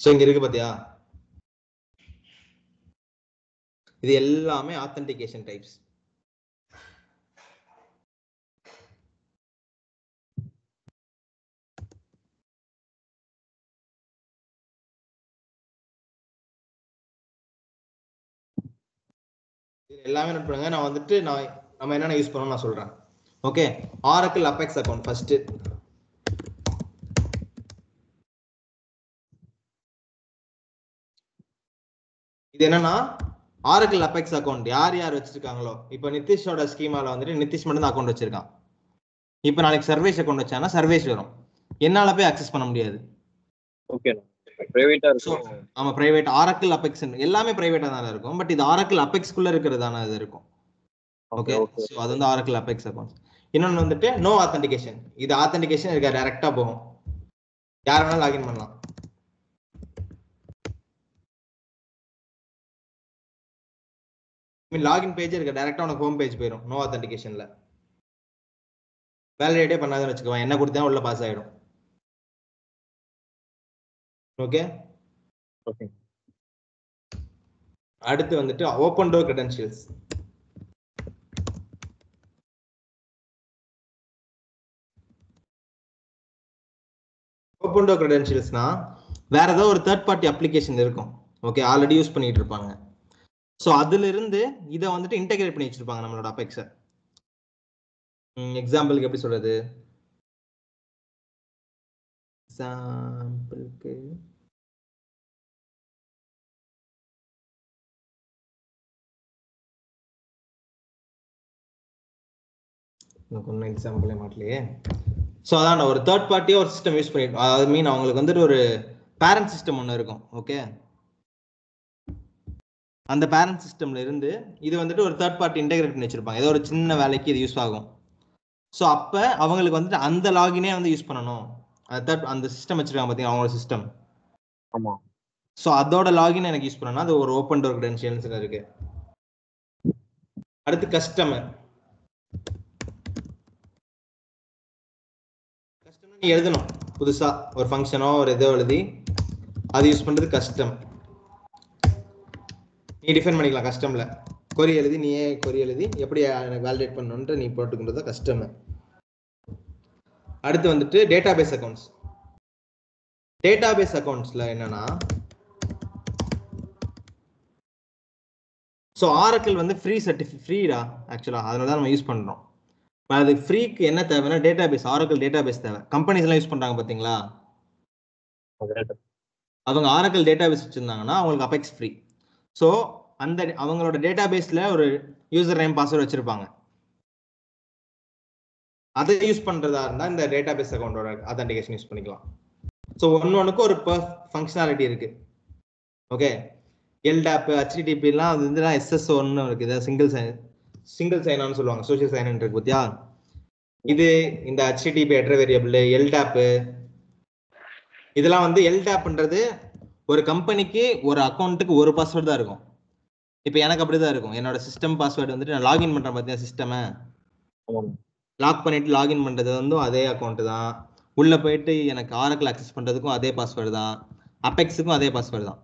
ஸோ இங்க இருக்கு பாத்தியா, இது எல்லாமே ஆத்தென்டிகேஷன் டைப்ஸ். எல்லாமே நோட் பண்ணுங்க. நான் வந்துட்டு நம்ம என்னென்ன யூஸ் பண்ணோம் நான் சொல்றேன். Okay. Oracle Apex account first. இது என்னன்னா Oracle Apex அக்கௌண்ட் யார் யார் வச்சிருக்காங்களோ, இப்போ நிதிஷோட ஸ்கீமால வந்துட்டு நிதிஷ் மட்டும் தான் அக்கௌண்ட் வச்சிருக்கான். இப்போ நாளைக்கு சர்வேஷ் அக்கௌண்ட் வச்சானா சர்வேஷ் வரும், என்னால போய் அக்சஸ் பண்ண முடியாது. ஓகே. பிரைவேட்டா இருக்கும். ஆமா, பிரைவேட். Oracle Apex எல்லாமே பிரைவேட்டா தான் இருக்கும், பட் இது Oracle Apex குள்ள இருக்கிறதான இது இருக்கும். ஓகே. சோ அது வந்து Oracle Apex அக்கௌண்ட். இன்னொன்னு வந்துட்டு நோ ஆத்தென்டிகேஷன். இது ஆத்தென்டிகேஷன் இருக்க டைரக்டா போகும், யார் வேணாலும் லாகின் பண்ணலாம். லாகின் பேஜ் இருக்க டைரக்டா உனக்கு ஹோம் பேஜ் போயிடும். நோ ஆத்தென்டிகேஷன்ல வேலிடேட்டே பண்ணாதுன்னு வச்சுக்கோ, என்ன கொடுத்தா உள்ள பாஸ் ஆயிடும். Okay okay. அடுத்து வந்துட்டு open door credentials. Open door கிரெடென்ஷியல்ஸ்னா வேற ஏதோ ஒரு தேர்ட் பார்ட்டி அப்ளிகேஷன் இருக்கும், ஓகே, ஆல்ரெடி யூஸ் பண்ணிட்டு இருப்பாங்க. ஸோ அதுல இருந்து இதை வந்துட்டு இன்டெகிரேட் பண்ணி வச்சிருப்பாங்க நம்மளோட அபெக்ஸை. எக்ஸாம்பிளுக்கு எப்படி சொல்றது, எக்ஸாம்பிளுக்கு ஒன்றும் எக்ஸாம்பிளே மாட்டலையே. ஸோ அதான் ஒரு தேர்ட் பார்ட்டியாக ஒரு சிஸ்டம் யூஸ் பண்ணிட்டு, அது மீன் அவங்களுக்கு வந்துட்டு ஒரு பேரண்ட் சிஸ்டம் ஒன்று இருக்கும். ஓகே, அந்த பேரண்ட் சிஸ்டம்ல இருந்து இது வந்துட்டு ஒரு தேர்ட் பார்ட்டி இன்டெகிரேட் பண்ணி வச்சிருப்பாங்க, ஏதோ ஒரு சின்ன வேலைக்கு இது யூஸ் ஆகும். ஸோ அப்போ அவங்களுக்கு வந்துட்டு அந்த லாகினே வந்து யூஸ் பண்ணணும். அந்த சிஸ்டம் வச்சிருக்காங்க பார்த்தீங்கன்னா அவங்களோட சிஸ்டம். ஆமாம். ஸோ அதோட லாகின் எனக்கு யூஸ் பண்ணணும்னா அது ஒரு ஓப்பன் டோர் கிரெடென்ஷியல்ஸ் இருக்கு. அடுத்து கஸ்டமர். கஸ்டமர் நீ எழுதணும் புதுசா ஒரு ஃபங்க்ஷனோ ஒரு ஏதோ எழுதி அது யூஸ் பண்றது கஸ்டம். நீ டிஃபைன் பண்ணிக்கலாம் கஸ்டம்ல. கொரி எழுதி நீயே கொரி எழுதி எப்படி எனக்கு வேலிடேட் பண்ணணும்னு நீ போட்டுக்கின்றது கஸ்டமர். அடுத்து வந்துட்டு டேட்டாபேஸ் அக்கௌண்ட்ஸ். டேட்டாபேஸ் அக்கௌண்ட்ஸ்ல என்னன்னா, ஸோ ஆரக்கிள் வந்து ஃப்ரீடா ஆக்சுவலா, அதனால தான் நம்ம யூஸ் பண்றோம். அது ஃப்ரீக்கு என்ன தேவைன்னா டேட்டாபேஸ், ஆரக்கிள் டேட்டாபேஸ் தேவை. கம்பெனிஸ் எல்லாம் யூஸ் பண்றாங்க பாத்தீங்களா, அவங்க ஆரக்கிள் டேட்டாபேஸ் வச்சிருந்தாங்கன்னா அவங்களுக்கு அபெக்ஸ் ஃப்ரீ. ஸோ அந்த அவங்களோட டேட்டாபேஸ்ல ஒரு யூசர் நேம் பாஸ்வேர்டு வச்சிருப்பாங்க, அதை யூஸ் பண்றதா இருந்தா இந்த டேட்டாபேஸ் அக்கௌண்டோட ஆத்தென்டிகேஷன் யூஸ் பண்ணிக்கலாம். ஸோ ஒன்னொன்னுக்கு ஒரு ஃபங்க்ஷனாலிட்டி இருக்கு. ஓகே, LDAP HTTP எல்லாம் அது வந்து SSO இருக்குது, சிங்கிள் சைன் ஆன் சொல்லுவாங்க, சோஷியல் சைன் இன் இருக்கு பத்தியா. இது இந்த HTTP ஹெடர் வேரியபிள், LDAP இதெல்லாம் வந்து LDAPன்றது ஒரு கம்பெனிக்கு ஒரு அக்கௌண்ட்டுக்கு ஒரு பாஸ்வேர்டு தான் இருக்கும். இப்போ எனக்கு அப்படிதான் இருக்கும், என்னோட சிஸ்டம் பாஸ்வேர்டு வந்துட்டு நான் லாகின் பண்றேன் பார்த்தீங்கன்னா சிஸ்டமை லாக் பண்ணிட்டு லாகின் பண்றது வந்து அதே அக்கௌண்ட் தான். உள்ள போயிட்டு எனக்கு ஆரக்கிள் அக்சஸ் பண்றதுக்கும் அதே பாஸ்வேர்டு தான், அபெக்ஸுக்கும் அதே பாஸ்வேர்டு தான்.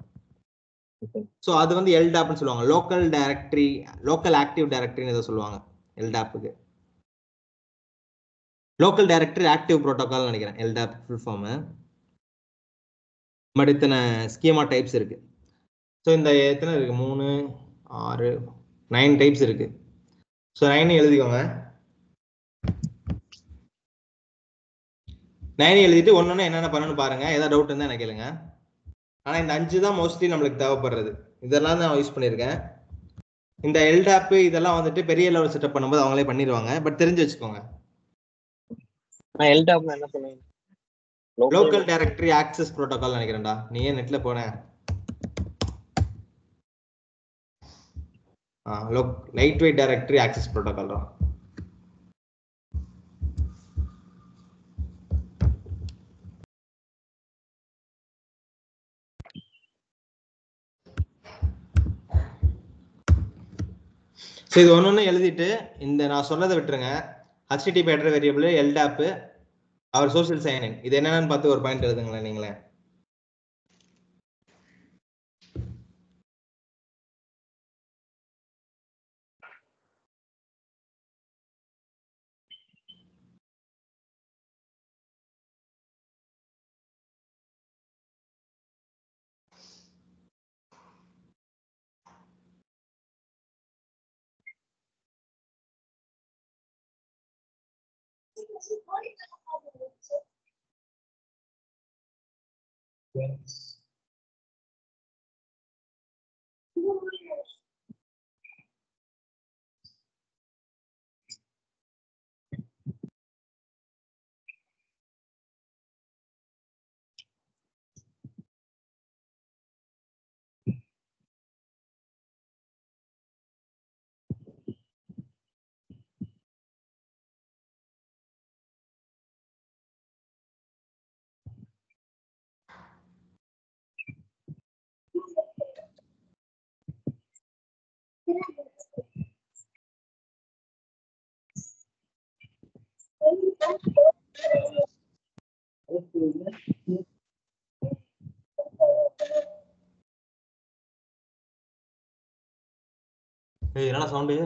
ஸோ அது வந்து LDAPன்னு சொல்லுவாங்க, லோக்கல் ஆக்டிவ் டைரக்டரின்னு ஏதோ சொல்லுவாங்க LDAPக்கு. லோக்கல் டைரக்டரி ஆக்டிவ் ப்ரோட்டோகால் நினைக்கிறேன் LDAP ஃபுல் ஃபார்ம். பட் இத்தனை ஸ்கீமா டைப்ஸ் இருக்கு. ஸோ இந்த எத்தனை இருக்கு 3 6 9 டைப்ஸ் இருக்கு. ஸோ 9 எழுதிக்கோங்க. 9 எழுதிட்டு ஒன்னொன்னு என்னென்ன பண்ணணும்னு பாருங்க. ஏதாவது டவுட் இருந்தா எனக்கு கேளுங்க. ஆனா இந்த 5 தான் மோஸ்ட்லி நம்மளுக்கு தேவைப்படுறது. இதெல்லாம் தான் யூஸ் பண்ணியிருக்கேன். இந்த LDAP இதெல்லாம் வந்துட்டு பெரிய லெவல் செட்டப் பண்ணும்போது அவங்களே பண்ணிடுவாங்க. பட் தெரிஞ்சு வச்சுக்கோங்க. LDAP என்ன சொன்னீங்க? லோக்கல் டைரக்டரி ஆக்சஸ் புரோட்டோகால் நினைக்கிறேன்டா. நீ ஏன் நெட்ல போன? Light weight directory access protocol தான். ஸோ இது ஒன்று எழுதிட்டு இந்த நான் சொன்னதை விட்டுருங்க. HTTP ஹெடர் வேரியபிள், LDAP, அவர் சோஷியல் சைனிங், இது என்னன்னு பார்த்து ஒரு பாயிண்ட் எழுதுங்களேன் நீங்களே. என்ன சவுண்டு?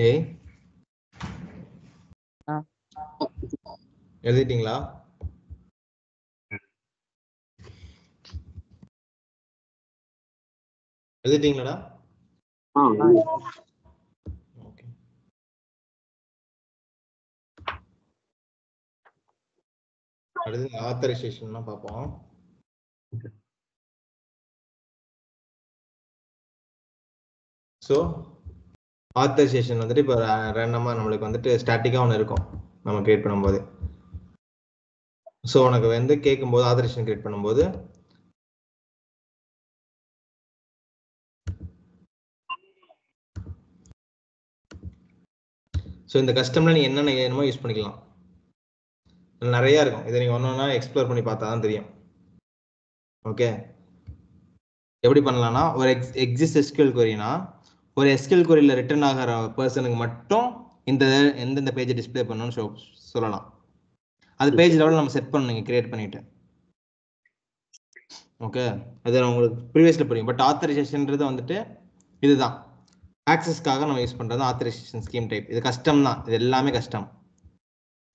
ஏய் எழுதிட்டீங்களா? எழுதிட்டீங்களாடா? ஓகே. அடுத்து ஆத்தரைசேஷன் பார்ப்போம். ஸோ ஆத்தரைசேஷன் வந்துட்டு இப்போ ரேண்டமாக நம்மளுக்கு வந்துட்டு ஸ்டாட்டிக்காக ஒன்று இருக்கும் நம்ம கிரியேட் பண்ணும்போது. ஸோ உனக்கு வந்து கேட்கும்போது ஆத்தரைசேஷன் கிரியேட் பண்ணும்போது ஸோ இந்த கஸ்டம்ல நீ என்னென்ன வேணுமோ யூஸ் பண்ணிக்கலாம். நிறைய இருக்கும். இதை நீங்கள் ஒன்று எக்ஸ்ப்ளோர் பண்ணி பார்த்தா தான் தெரியும். ஓகே, எப்படி பண்ணலாம்னா ஒரு எக்ஸிஸ்ட் எஸ்கியூஎல் கொரினா ஒரு எஸ்கியூஎல் கொரியில் ரிட்டர்ன் ஆகிற பர்சனுக்கு மட்டும் எந்தெந்த பேஜை டிஸ்பிளே பண்ணணும்னு சொல்லலாம். அது பேஜ் லெவலில் நம்ம செட் பண்ணணும் நீங்கள் கிரியேட் பண்ணிட்டு. ஓகே, அது உங்களுக்கு ப்ரீவியஸில் புரியும். பட் ஆத்தரைசேஷன்ன்றது வந்துட்டு இதுதான் ஆக்சஸ்க்காக நம்ம யூஸ் பண்ணுறது ஆத்தரைசேஷன் ஸ்கீம் டைப். இது கஸ்டம் தான், இது எல்லாமே கஸ்டம்.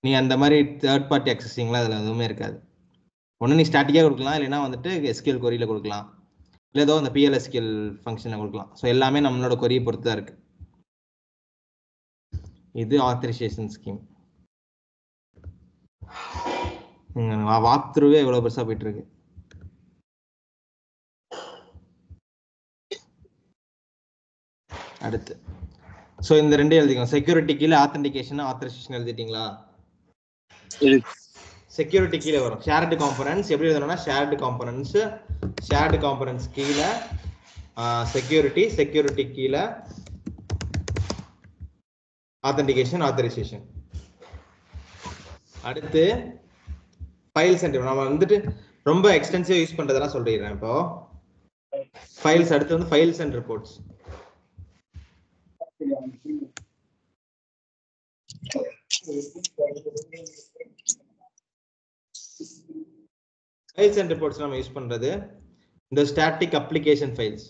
நீ அந்த மாதிரி தேர்ட் பார்ட்டி ஆக்சஸிங்லாம் அதில் எதுவுமே இருக்காது. ஒன்று நீ ஸ்டாட்டிக்காக கொடுக்கலாம், இல்லைன்னா வந்துட்டு எஸ்கியூஎல் கொரியில் கொடுக்கலாம், இல்லை ஏதோ அந்த பிஎல்எஸ்கியூஎல் ஃபங்க்ஷனை கொடுக்கலாம். ஸோ எல்லாமே நம்மளோட கொரியை பொறுத்து தான் இருக்கு. இது ஆத்தரைசேஷன் ஸ்கீம். வாக் த்ரூவே எவ்வளோ பெருசாக போயிட்டு இருக்கு. அடுத்து ஸோ இந்த ரெண்டு எழுதிக்கோங்க. செக்யூரிட்டி கீழே ஆத்தென்டிகேஷன் ஆத்தரைசேஷன் எழுதிட்டீங்களா? செக்யூரிட்டி கீழே வரும் ஷேர்டு காம்பனன்ட்ஸ். எப்படி எழுதணும்னா ஷேர்டு காம்பனன்ட்ஸ் கீழே செக்யூரிட்டி கீழே ஆத்தென்டிகேஷன் ஆத்தரைசேஷன். அடுத்து ஃபைல்ஸ் அண்ட் நம்ம வந்துட்டு ரொம்ப எக்ஸ்டென்சிவ் யூஸ் பண்றதெல்லாம் சொல்லிடுறேன். இப்போ ஃபைல்ஸ், அடுத்து வந்து files and reports. Files and reports நம்ம யூஸ் பண்றது இந்த ஸ்டாட்டிக் அப்ளிகேஷன் ஃபைல்ஸ்.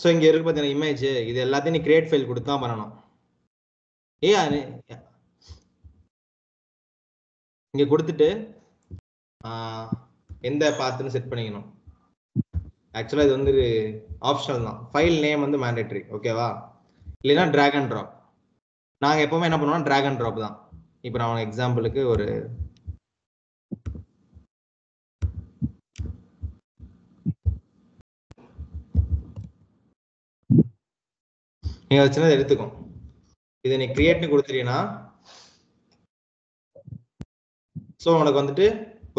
ஸோ இங்க இருக்கு பார்த்தீங்கன்னா இமேஜ், இது எல்லாத்தையும் நீ கிரியேட் ஃபைல் கொடுத்து தான் பண்ணணும். இங்க கொடுத்துட்டு எந்த பாத்துன்னு செட் பண்ணிக்கணும். ஆக்சுவலா இது வந்து ஆப்ஷனல் தான். ஃபைல் நேம் வந்து மேண்டேட்டரி, ஓகேவா? இல்லைன்னா டிராக் அண்ட் ட்ராப். நாங்கள் எப்பவுமே என்ன பண்ணுவோம், டிராக் அண்ட் ட்ராப் தான். இப்போ நான் எக்ஸாம்பிளுக்கு ஒரு நீங்க வச்சுனதை எடுத்துக்கும். இதை நீ கிரியேட்னு கொடுத்துட்டீங்கன்னா ஸோ உனக்கு வந்துட்டு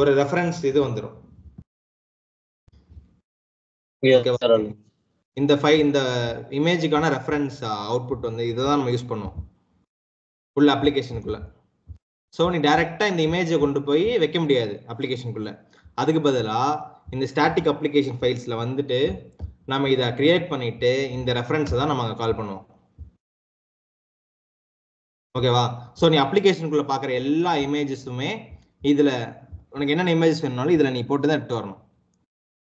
ஒரு ரெஃபரன்ஸ் இது வந்துடும். இந்த இந்த இமேஜுக்கான ரெஃபரன்ஸ் அவுட்புட் வந்து இதை தான் நம்ம யூஸ் பண்ணுவோம் உள்ள அப்ளிகேஷனுக்குள்ள. ஸோ நீ டைரக்டா இந்த இமேஜை கொண்டு போய் வைக்க முடியாது அப்ளிகேஷனுக்குள்ள. அதுக்கு பதிலாக இந்த ஸ்டாட்டிக் அப்ளிகேஷன் ஃபைல்ஸ்ல வந்துட்டு நம்ம இதை கிரியேட் பண்ணிட்டு இந்த ரெஃபரன்ஸை தான் நம்ம கால் பண்ணுவோம். ஓகேவா? ஸோ நீ அப்ளிகேஷனுக்குள்ள பார்க்குற எல்லா இமேஜஸுமே இதுல உனக்கு என்னென்ன இமேஜஸ் வேணும்னாலும் இதுல நீ போட்டு தான் எடுத்து வரணும்.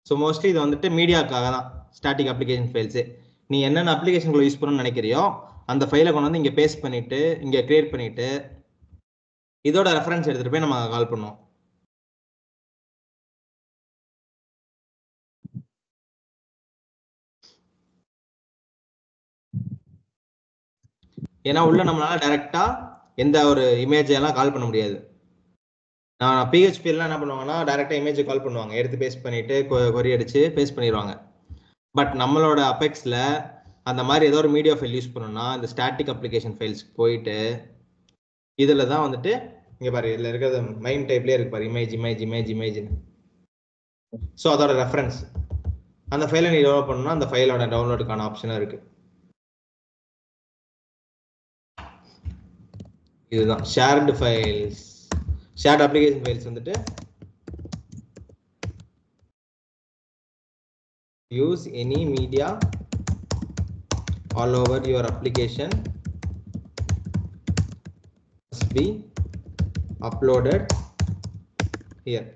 ஸோ மோஸ்ட்லி இது வந்துட்டு மீடியாக்காக தான் ஸ்டாட்டிக் அப்ளிகேஷன் ஃபைல்ஸு. நீ என்னென்ன அப்ளிகேஷனுக்குள்ள யூஸ் பண்ணணும்னு நினைக்கிறியோ அந்த ஃபைலை கொண்டு வந்து இங்கே பேஸ்ட் பண்ணிட்டு இங்கே கிரியேட் பண்ணிட்டு இதோட ரெஃபரன்ஸ் எடுத்துட்டு போய் நம்ம கால் பண்ணுவோம். ஏன்னா உள்ள நம்மளால டைரக்டா எந்த ஒரு இமேஜ் எல்லாம் கால் பண்ண முடியாது. நான் PHP எல்லாம் என்ன பண்ணுவாங்கன்னா டைரக்டா இமேஜ் கால் பண்ணுவாங்க, எடுத்து பேஸ்ட் பண்ணிட்டு கொரி அடிச்சு பேஸ்ட் பண்ணிடுவாங்க. பட் நம்மளோட அபெக்ஸ்ல அந்த மாதிரி ஏதோ ஒரு மீடியா ஃபைல் யூஸ் பண்ணணும்னா இந்த ஸ்டாட்டிக் அப்ளிகேஷன் ஃபைல்ஸ்க்கு போயிட்டு இதுல தான் வந்துட்டு இங்க பாரு, இதுல இருக்கிறது மைன் டைப்லயே இருக்கு பாரு, image image image image. So அதோட ரெஃபரன்ஸ் அந்த ஃபைலை நீ டவுன்லோட் பண்ணணும்னா அந்த ஃபைலோட டவுன்லோடுக்கான ஆப்ஷனும் இருக்கு. இதுதான் shared files. Shared application files வந்துட்டு use any media all over your application must be uploaded here.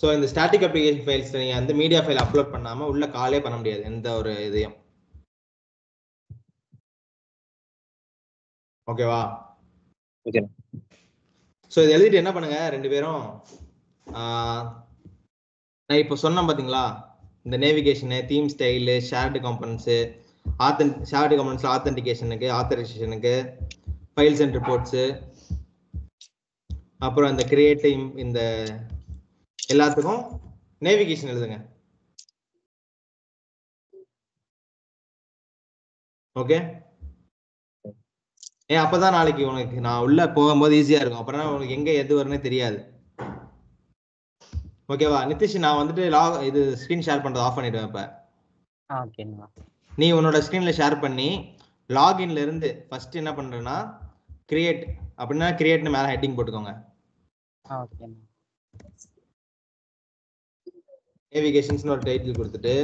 So இந்த ஸ்டாட்டிக் அப்ளிகேஷன் ஃபைல்ஸ் நீங்க அந்த மீடியா ஃபைல் அப்லோட் பண்ணாம உள்ள காலே பண்ண முடியாது எந்த ஒரு இதையும். ஓகேவா? ஓகே. ஸோ இது எழுதிட்டு என்ன பண்ணுங்க ரெண்டு பேரும், நான் இப்போ சொன்னேன் பார்த்தீங்களா இந்த navigation, theme style, shared components, shared காம்பனன்ட்ஸில் ஆத்தென்டிகேஷனுக்கு, ஆத்தரைசேஷனுக்கு, ஃபைல்ஸ் அண்ட் ரிப்போர்ட்ஸு, அப்புறம் இந்த கிரியேட்டிவ் இந்த எல்லாத்துக்கும் நேவிகேஷன் எழுதுங்க. ஓகே? அப்பதான் நாளைக்கு உனக்கு நான் உள்ள போகும்போது ஈஸியா இருக்கும். அப்புறம் உனக்கு எங்க எது வரும்னே தெரியாது. ஓகேவா? நிதிஷ், நான் வந்துட்டு இது ஸ்கிரீன் ஷேர் பண்றது ஆஃப் பண்ணிடுவேன். இப்ப நீ உன்னோட ஸ்கிரீன்ல ஷேர் பண்ணி லாகின்ல இருந்து ஃபர்ஸ்ட் என்ன பண்றேன்னா கிரியேட் அப்படின்னா கிரியேட்னு மேல ஹெட்டிங் போட்டுக்கோங்க. நேவிகேஷன்ஸ்னு ஒரு டைட்டில் கொடுத்துட்டு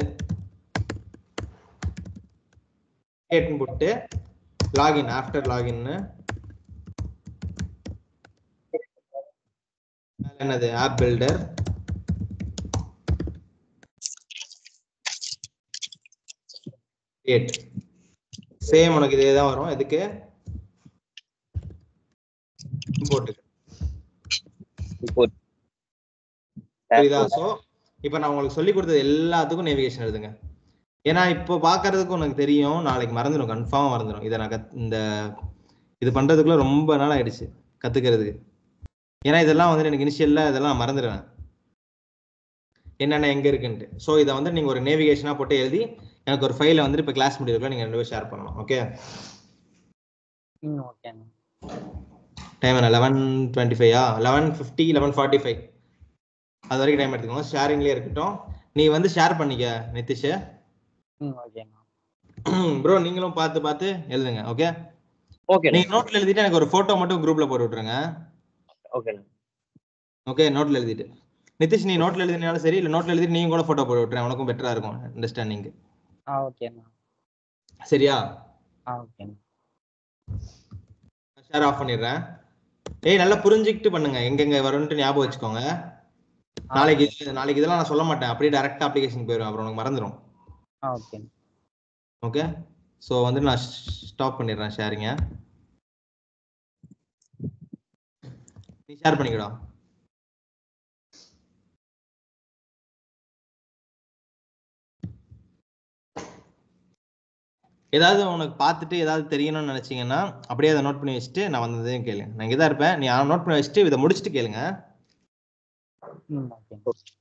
கிரியேட்னு போட்டு லாகின் ஆஃப்டர் லாகின்னு என்னது ஆப் பில்டர் கிரியேட். சேம் உனக்கு இதே தான் வரும். எதுக்கு? இம்போர்ட். சரிதா? சோ இப்போ நான் உங்களுக்கு சொல்லி கொடுத்தது எல்லாத்துக்கும் நேவிகேஷன் எழுதுங்க. ஏன்னா இப்போ பாக்குறதுக்கு உனக்கு தெரியும், நாளைக்கு மறந்துடும், கன்ஃபார்மா மறந்துடும். இதை நான் இது பண்றதுக்குள்ள ரொம்ப நாள் ஆயிடுச்சு கத்துக்கிறதுக்கு. ஏன்னா இதெல்லாம் வந்து எனக்கு இனிஷியல்ல இதெல்லாம் மறந்துடுவேன் என்னென்ன எங்க இருக்குன்ட்டு. ஸோ இதை வந்து நீங்க ஒரு நேவிகேஷனா போட்டு எழுதி எனக்கு ஒரு ஃபைலை வந்து இப்போ கிளாஸ் முடிவுக்குள்ள நீங்க 2 பேரும் ஷேர் பண்ணணும். ஓகே? டைம் என்ன 11:25 11:50 11:45 அது வரைக்கும் டைம் எடுத்துக்கோங்க. ஷேரிங்லேயே இருக்கட்டும். நீ வந்து ஷேர் பண்ணிக்க நிதிஷ். ப்ரோ நீங்களும் பார்த்து எழுதுங்க. ஓகே? ஓகே. நீங்க நோட்ல எழுதிட்டு எனக்கு ஒரு போட்டோ மட்டும் குரூப்ல போட்டு விட்டுருங்க. Okay okay. நோட்ல எழுதிட்டு நிதிஷ் நீ நோட்ல எழுதினாலும் சரி, இல்ல நோட்ல எழுதிட்டு நீங்க கூட போட்டோ போட்டு விட்டுறேன், உனக்கும் பெட்டரா இருக்கும் அண்டர்ஸ்டாண்டிங். சரியா? ஷேர் ஆஃப் பண்ணிடுறேன். நல்லா புரிஞ்சுக்கிட்டு பண்ணுங்க, எங்கெங்க வரும்னு ஞாபகம் வச்சுக்கோங்க. நாளைக்கு இதெல்லாம் நான் சொல்ல மாட்டேன், அப்படியே டைரக்டா அப்ளிகேஷன் போயிடும், அப்புறம் உனக்கு மறந்துடும். ஓகே, ஸோ வந்து நான் ஸ்டாப் பண்ணிடுறேன் ஷேரிங்க. நீ ஷேர் பண்ணிக்கடா. ஏதாவது உனக்கு பார்த்துட்டு ஏதாவது தெரியணும்னு நினைச்சீங்கன்னா அப்படியே அதை நோட் பண்ணி வச்சுட்டு நான் வந்ததையும் கேளுங்க. நான் இங்கே தான் இருப்பேன். நீ நோட் பண்ணி வச்சுட்டு இதை முடிச்சுட்டு கேளுங்க. ஓகே.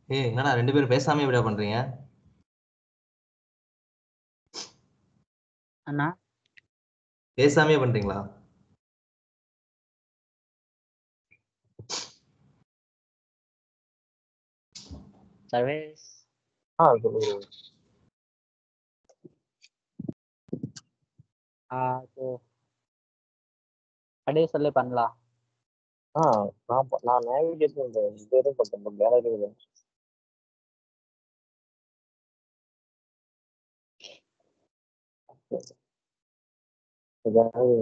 ஏய் என்னடா 2 பேரும் பேசாம எப்படியா பண்றீங்க? அண்ணா பேசாமே பண்றீங்களா? சர்வேஸ் சொல்லுங்க. ஸோ அப்படியே சொல்லி பண்ணலாம். நான் நேவிகேஷன் இது எதுவும் பண்ணேன், வேற எதுவும் இல்லை. ஏதாவது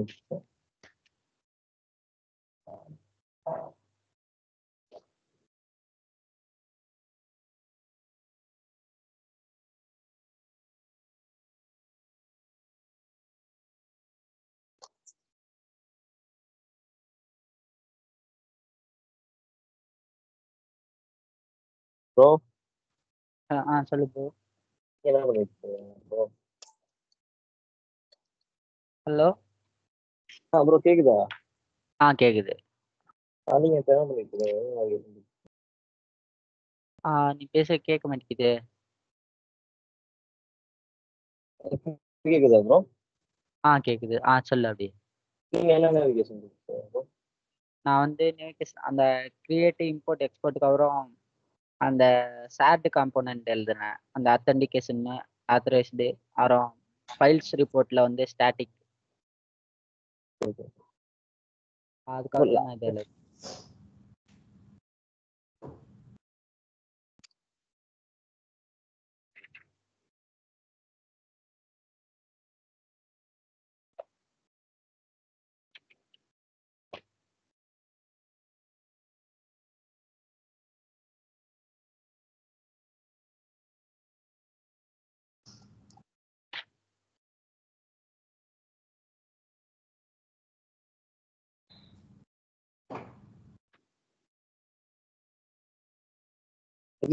ப்ரோ சொல்லு ப்ரோ. என்ன பண்ணிட்டு இருக்கீங்க ப்ரோ? ஹலோ. ப்ரோ கேக்குதா? கேக்குது. நீங்க இப்ப என்ன பண்ணிட்டு இருக்கீங்க? நீ பேச கேட்க மாட்டேங்குது. கேக்குதா ப்ரோ? கேக்குது. சொல்லு அப்படியே. நீங்க என்ன நேவிகேஷன் ப்ரோ? நான் வந்து நேவிகேஷன் அந்த கிரியேட்டிவ் இம்போர்ட் எக்ஸ்போர்ட்டுக்கு அப்புறம் அந்த சாட் காம்போனன்ட் எழுதுனேன். அந்த அத்தன்டிகேஷன் ஆத்தரைஸ்டு அப்புறம் ஃபைல்ஸ் ரிப்போர்ட்ல வந்து ஸ்டாட்டிக். அதுக்கப்புறம் நான் இதில்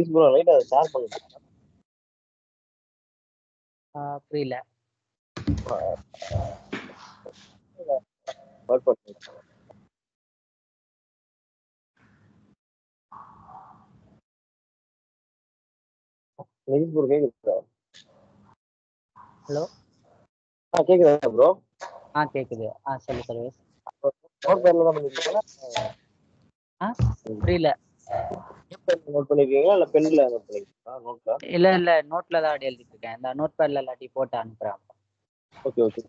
ப்ரோ ரைட் அதை ஷேர் பண்ணுங்க. புரியல. ஒர்க் பண்ணுங்க. ப்ரோ கேக்குதா? ஹலோ. கேக்குதா ப்ரோ? கேக்குது. சொல்லு சர்வேஸ். நோட் பேட்ல தான் பண்ணிருக்கீங்களா? புரியல. நோட் பண்ணிருக்கீங்களா இல்ல பென்ல நோட் பண்ணிருக்கீங்களா? நோட்ல இல்ல நோட்ல தான் அப்படி எழுதிட்டு இருக்கேன். இந்த நோட் பேட்ல இல்லாட்டி போட்டு அனுப்புறேன். Okay okay.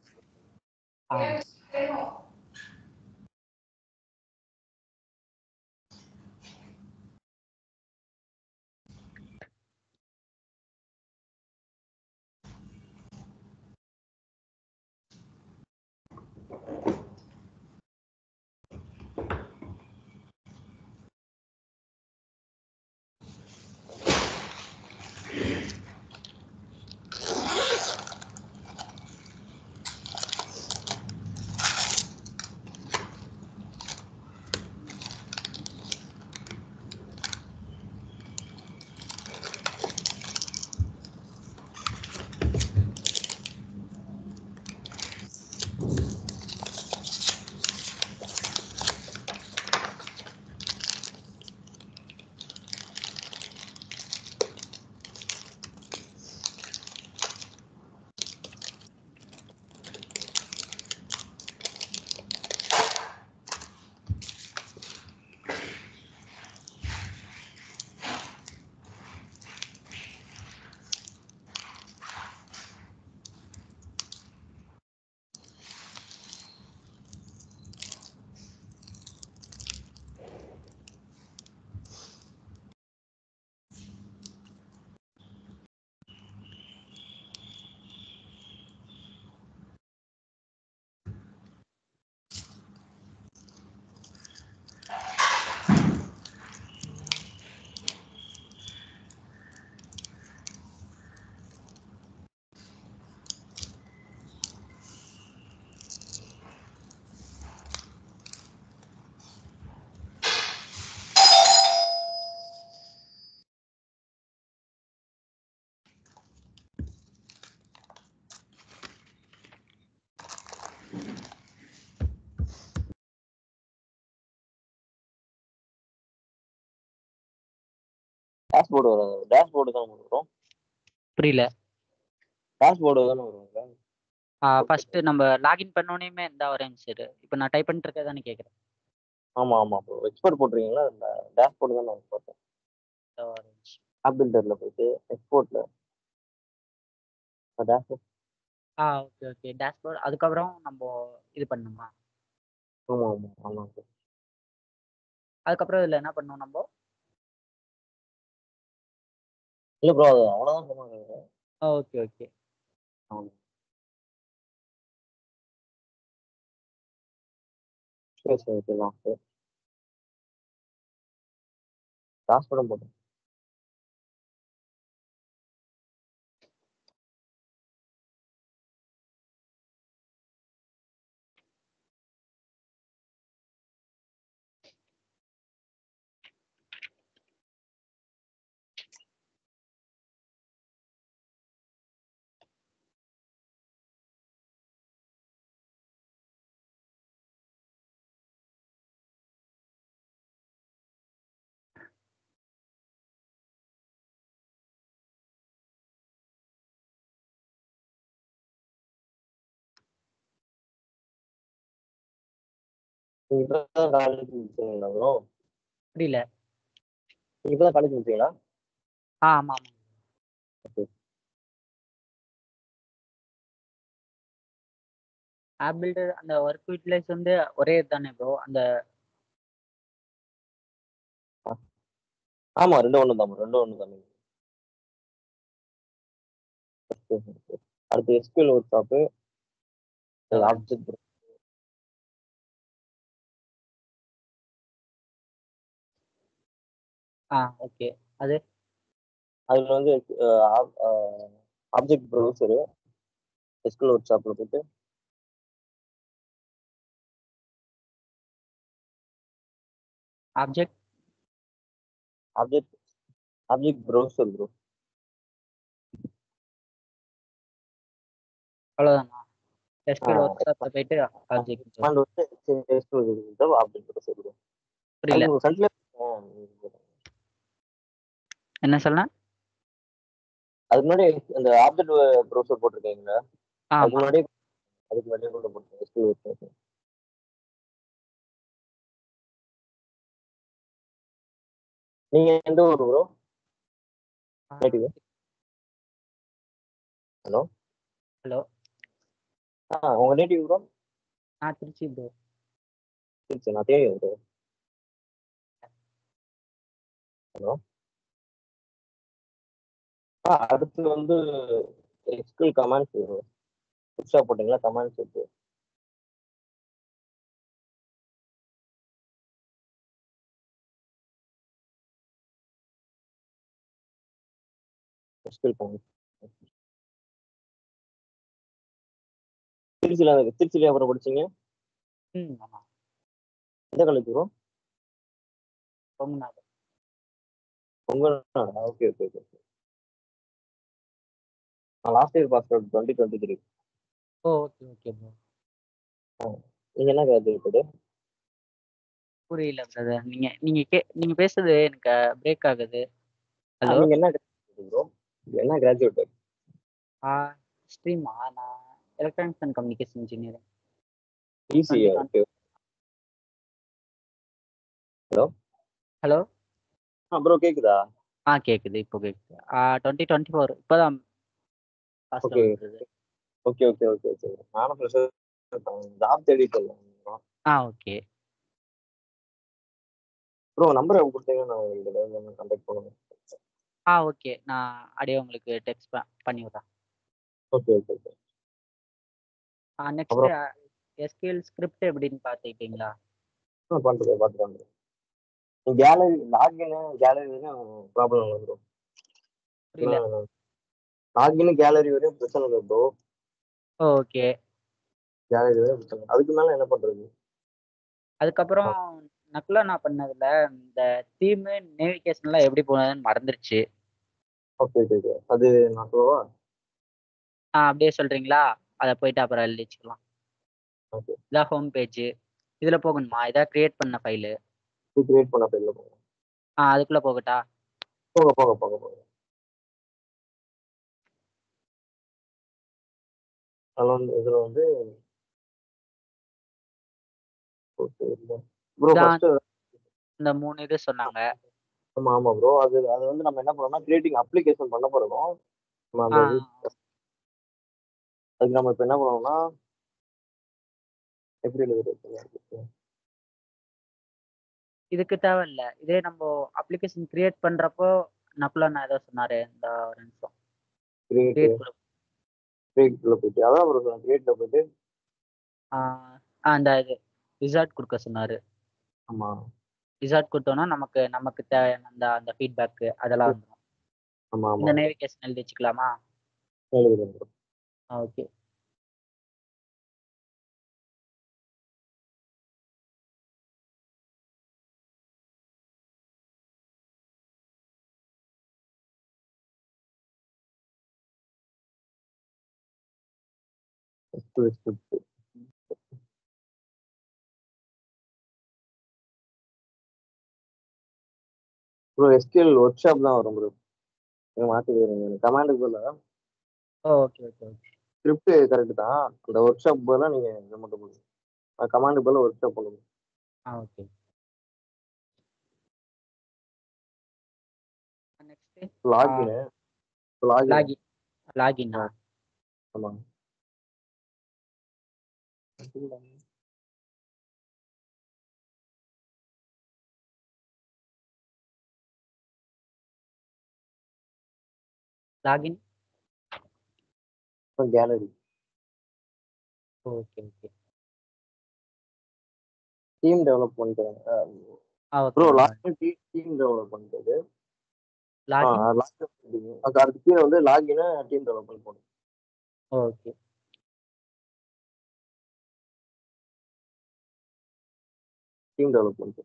டேஷ்போர்டு வரும். டேஷ்போர்டு தான் வரும். புரியல. டேஷ்போர்டு தானே வரும். ஃபர்ஸ்ட் நம்ம லாகின் பண்ணோனேமே இந்த வரேன் சார். இப்போ நான் டைப் பண்ணிட்டு இருக்கே தானே கேட்குறேன். ஆமா ஆமா ப்ரோ. எக்ஸ்போர்ட் போட்டுருக்கீங்களா? இந்த டேஷ்போர்டு தான் நான் பார்த்தேன். ஆப் பில்டர்ல போயிட்டு எக்ஸ்போர்ட்ல டேஷ்போர்ட். Okay okay dashboard. அதுக்கப்புறம் நம்ம இது பண்ணுமா? ஆமா ஆமா ஆமா சார். அதுக்கப்புறம் இதில் என்ன பண்ணோம் நம்ம? இல்ல ப்ரோ, அது அவ்வளோதான் சொன்னாங்க. Okay okay. சரி சரி ஓகே லாஸ்ட் டேஷ்போர்டும் போட்டேன். நீங்க இப்பதான் காலேஜ் முடிச்சீங்களா ப்ரோ? புரியல. நீங்க இப்பதான் காலேஜ் முடிச்சீங்களா? ஆமாம் ஆமாம். ஓகே. ஆப் பில்டர் அந்த ஒர்க் யூட்டிலைஸ் வந்து ஒரே தானே ப்ரோ? அந்த ஆமா ரெண்டு ஒன்று தான் ரெண்டு ஒன்று தான். அடுத்து SQL work shop, object. Okay. அது அதுல வந்து ஆப்ஜெக்ட் ப்ரௌசரு எஸ்கியூஎல் ஒர்க் ஷாப்ல போயிட்டு object object object browser bro. அவ்வளோதானா? எஸ்கியூஎல் ஒர்க் ஷாப்பில் போயிட்டு ஆப்ஜெக்ட். கமாண்ட் வந்து எஸ்கியூஎல் ஆப்ஜெக்ட் ப்ரௌசர் ப்ரோ. புரியல. ஃப்ரண்ட்ல என்ன சொல்ல? அதுக்கு முன்னாடி அந்த ஆப்ஜெக்ட் ப்ரௌசர் போட்டிருக்கீங்களா? அதுக்கு ஆமாம். முன்னாடியே கூட போட்டிருக்கேன் எஸ்கியூஎல் ஒர்க் ஷாப். நீங்க எந்த ஊர் ப்ரோ? நேட்டிவ். Hello hello. உங்க நேட்டிவ் ப்ரோ? திருச்சி ப்ரோ. சரி நான் தெரியும் ப்ரோ. ஹலோ. அடுத்து வந்து எஸ்கியூஎல் கமாண்ட்ஸ் புதுசா போட்டீங்களா கமாண்ட்ஸ் இருக்கு. எஸ்கியூஎல் கமாண்ட்ஸ் திருச்சியில அப்புறம் படிச்சீங்க? ஆமாம். எந்த காலேஜ் ப்ரோ? பொம்னாடு. உங்களோட ஓகே ஓகே ஓகே. நான் last year pass out 2023. Okay okay bro. நீங்க என்ன கிராஜுவேட்டடு? புரியல பிரதர். நீங்க பேசுறது எனக்கு பிரேக் ஆகுது. ஹலோ. நீங்க என்ன கிராஜுவேட் ப்ரோ? என்ன கிராஜுவேட்? ஸ்ட்ரீமா? நான் எலக்ட்ரானிக்ஸ் அண்ட் கம்யூனிகேஷன் இன்ஜினியரிங். ஈஸியா? ஓகே. ஹலோ. ஹலோ. ப்ரோ கேக்குதா? கேக்குது. இப்போ கேக்குது. 2024 இப்போதான் pass okay out. Okay okay okay okay. நானும் ஃப்ரெஷர் ஜாப் தேடிட்டு இருக்கேன். ஓகே ப்ரோ நம்பர் கொடுத்தீங்கன்னா நான் உங்களுக்கு கான்டாக்ட் பண்ணுவேன். ஓகே. நான் அப்படியே உங்களுக்கு டெக்ஸ்ட் பண்ணி விடுறேன். Okay okay okay. நெக்ஸ்ட் அப்புறம் எஸ்கியூஎல் ஸ்கிரிப்ட் எப்படின்னு பார்த்துக்கிட்டீங்களா? பார்த்துட்டு கேலரி கேலரி வரையும் ப்ராப்ளம் இல்லை ப்ரோ. புரியல. லாகின் கேலரி வரையும் பிரச்சனை இல்லை ப்ரோ. ஓகே. கேலரி வரையும் பிரச்சனை. அதுக்கு மேல என்ன பண்றது? அதுக்கப்புறம் நக்குலா நான் பண்ணதுல இந்த தீம் நேவிகேஷன்லாம் எப்படி போனதுன்னு மறந்துருச்சு. Okay okay okay. அது நான் சொல்லவா? அப்படியே சொல்றீங்களா? அதை போயிட்டு அப்புறம் எழுதி வச்சுக்கலாம். ஓகே. இதான் ஹோம் பேஜ். இதுல போகணுமா? இதான் கிரியேட் பண்ண ஃபைலு. கிரியேட் பண்ண ஃபைல்ல போங்க. அதுக்குள்ள போகட்டா? போங்க போங்க போங்க போங்க. அதில் வந்து இதில் வந்து ப்ரோ இதான் ஃபர்ஸ்ட் இந்த 3 இது சொன்னாங்க. ஆமா ஆமா ப்ரோ. அது அது வந்து நம்ம என்ன பண்ணோம்னா கிரியேட்டிங் அப்ளிகேஷன் பண்ண போறோம். நம்ம ஆ அந்த இது அதுக்கு நம்ம இப்போ என்ன பண்ணுவோம்னா எப்படி எழுதுறது? இதுக்கு தேவையில்ல. இதே நம்ம அப்ளிகேஷன் கிரியேட் பண்றப்போ நப்லன் ஏதோ சொன்னாரு. இந்த ஒரு நிமிஷம். Create create group. கிரியேட்ல போயிட்டு அதான் ப்ரோ கிரியேட்ல போயிட்டு அந்த இது ரிசார்ட் கொடுக்க சொன்னாரு. ஆமா ரிசார்ட் கொடுத்தோம்னா நமக்கு நமக்கு தேவையான அந்த அந்த ஃபீட்பேக் அதெல்லாம் வந்துடும். ஆமா ஆமா இந்த நேவிகேஷன் எழுதி வச்சுக்கலாமா? எழுதுறேன் bro. Okay. Bro SQL work shop தான் வரும் ப்ரோ. மாற்றி கமாண்டுக்கு பதிலாக okay okay okay. Script correct தான். அந்த ஒர்க் ஷாப் பதிலாக நீங்கள் இதை மட்டும் பண்ணுங்க. கமாண்டுக்கு பதிலாக ஒர்க் ஷாப் பண்ணுங்க. ஓகே. நெக்ஸ்ட் லாகின் லாகின் லாகின்னா ஆமாங்க. Login. Gallery okay okay. Team develop பண்ணிட்டாங்க bro. Okay. Login team develop பண்ணிட்டது. லாகின். அதுக்கு கீழே வந்து லாகின் டீம் டெவலப்மெண்ட் போகணும். ஓகே. டீம் டெவலப்மெண்ட்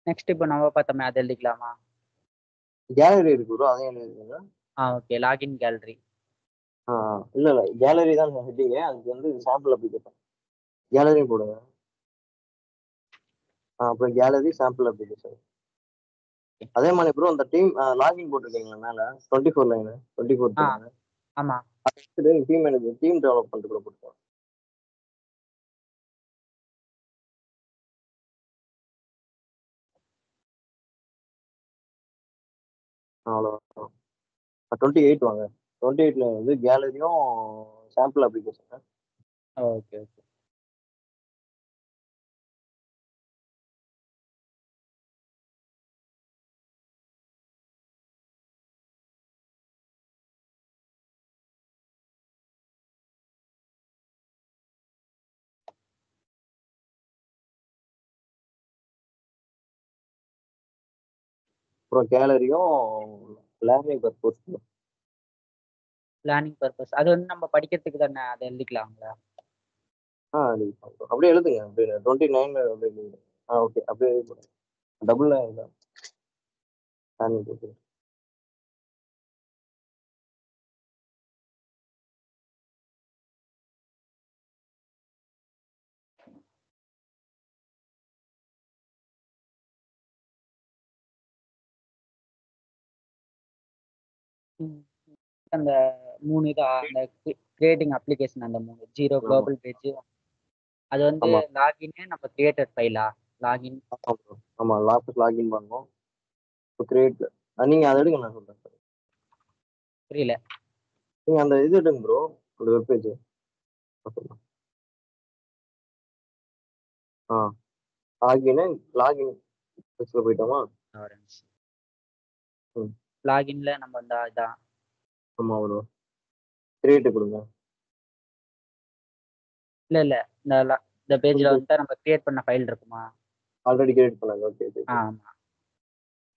நெக்ஸ்ட் இப்போ நம்ம பார்த்தோமே அதை எழுதிக்கலாமா? கேலரி இருக்கு ப்ரோ. அதையும் எழுதிருக்கீங்க. ஓகே. Login gallery. இல்ல இல்ல கேலரி தான் ஹெட்டிங்க. அதுக்கு வந்து சாம்பிள் அப்ளிகேஷன் கேலரியும் போடுங்க. அப்புறம் கேலரி சாம்பிள் அப்ளிகேஷன். அதே மாதிரி ப்ரோ அந்த டீம் லாகின் போட்டிருக்கீங்களா மேல 24 லைன் 24 லைன். ஆமா. டீம் மேனேஜர் டீம் டெவலப்மெண்ட் கூட போட்டுருக்கோம். அவ்வளோதான். 28 வாங்க. 28ல வந்து கேலரியும் சாம்பிள் அப்ளிகேஷன். Okay okay. அப்புறம் கேலரியும் லேர்னிங் பர்பஸ். பிளானிங் பர்பஸ் அது வந்து நம்ம படிக்கிறதுக்கு தானே, அதை எழுதிக்கலாங்களா? அப்படியே எழுதுங்க. அப்படியே 29 அப்படியே எழுதுங்க. ஓகே அப்படியே எழுதுங்க. Double learning purpose. அந்த 3 இதா அந்த கிரியேட்டிங் அப்ளிகேஷன் அந்த 3 ஜீரோ குளோபல் பேஜ் அது வந்து ஆமா லாகின் நம்ம கிரியேட்டட் ஃபைலா லாகின். ஆமா லாகின் பண்ணணும். இப்போ கிரியேட் நீங்க அதை எடுங்க. நான் சொல்றேன். புரியல. நீங்க அந்த இது எடுங்க ப்ரோ. அந்த வெப்பேஜ் லாகின் போயிட்டோமா? லாகின்ல நம்ம இந்த இதான் ஆமா ப்ரோ. கிரியேட் கொடுங்க. இல்ல இந்த பேஜ்ல வந்து நம்ம கிரியேட் பண்ண ஃபைல் இருக்குமா? ஆல்ரெடி கிரியேட் பண்ணாங்க. Okay okay. ஆமா.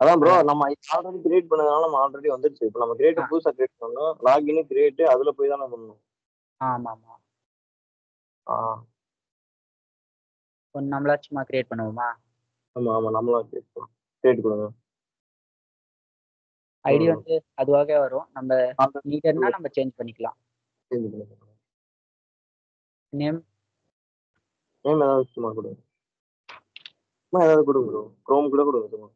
அதான் ப்ரோ நம்ம ஆல்ரெடி கிரியேட் பண்ணதுனால நம்ம ஆல்ரெடி வந்துருச்சு. இப்போ நம்ம கிரியேட் புதுசா கிரியேட் பண்ணோம். லாகின் கிரியேட் அதுல போய் தானே பண்ணணும். ஆமா ஆமா. நம்மளா சும்மா கிரியேட் பண்ணுவோமா? ஆமா ஆமா நம்மளா கிரியேட் பண்ணோம். கிரியேட் கொடுங்க. ஐடி வந்து அதுவாகவே வரும். நம்ம நீடட்னா நம்ம சேஞ்ச் பண்ணிக்கலாம். சேஞ்ச் பண்ணுங்க. நேம் ஏதாவது சும்மா கொடுங்க. சும்மா ஏதாவது கொடுங்க ப்ரோ. குரோம் கூட கொடுங்க சும்மா.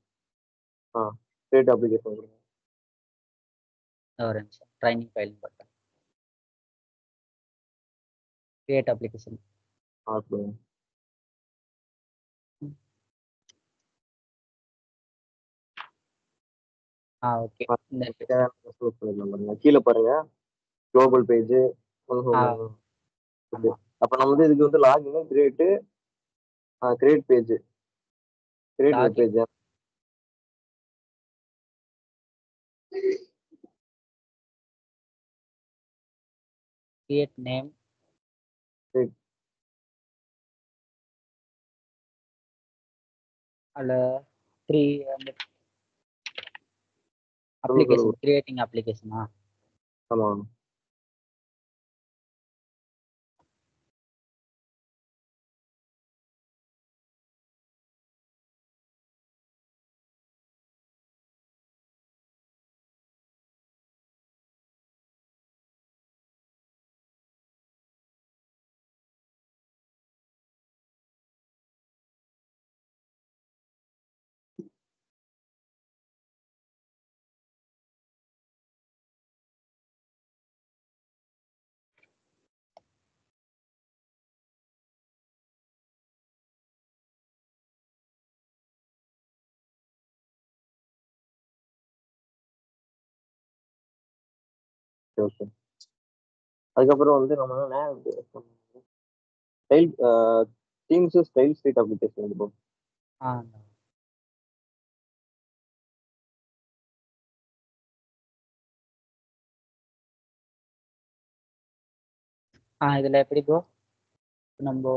கிரியேட் அப்ளிகேஷன் கொடுங்க. ஒரு நிமிஷம். Training file button. Create application. கொடுங்க. ஓகே. கீழே பாருங்க குளோபல் பேஜ். அப்ப நம்ம வந்து இதுக்கு வந்து login create page create web page. Create name. அல்ல 3 வந்து அப்ளிகேஷன் கிரியேட்டிங் அப்ளிகேஷனா? ஆமா. அதுக்கப்புறம் வந்து நம்ம style themes style street application இருக்கும். இதுல எப்படி ப்ரோ நம்ம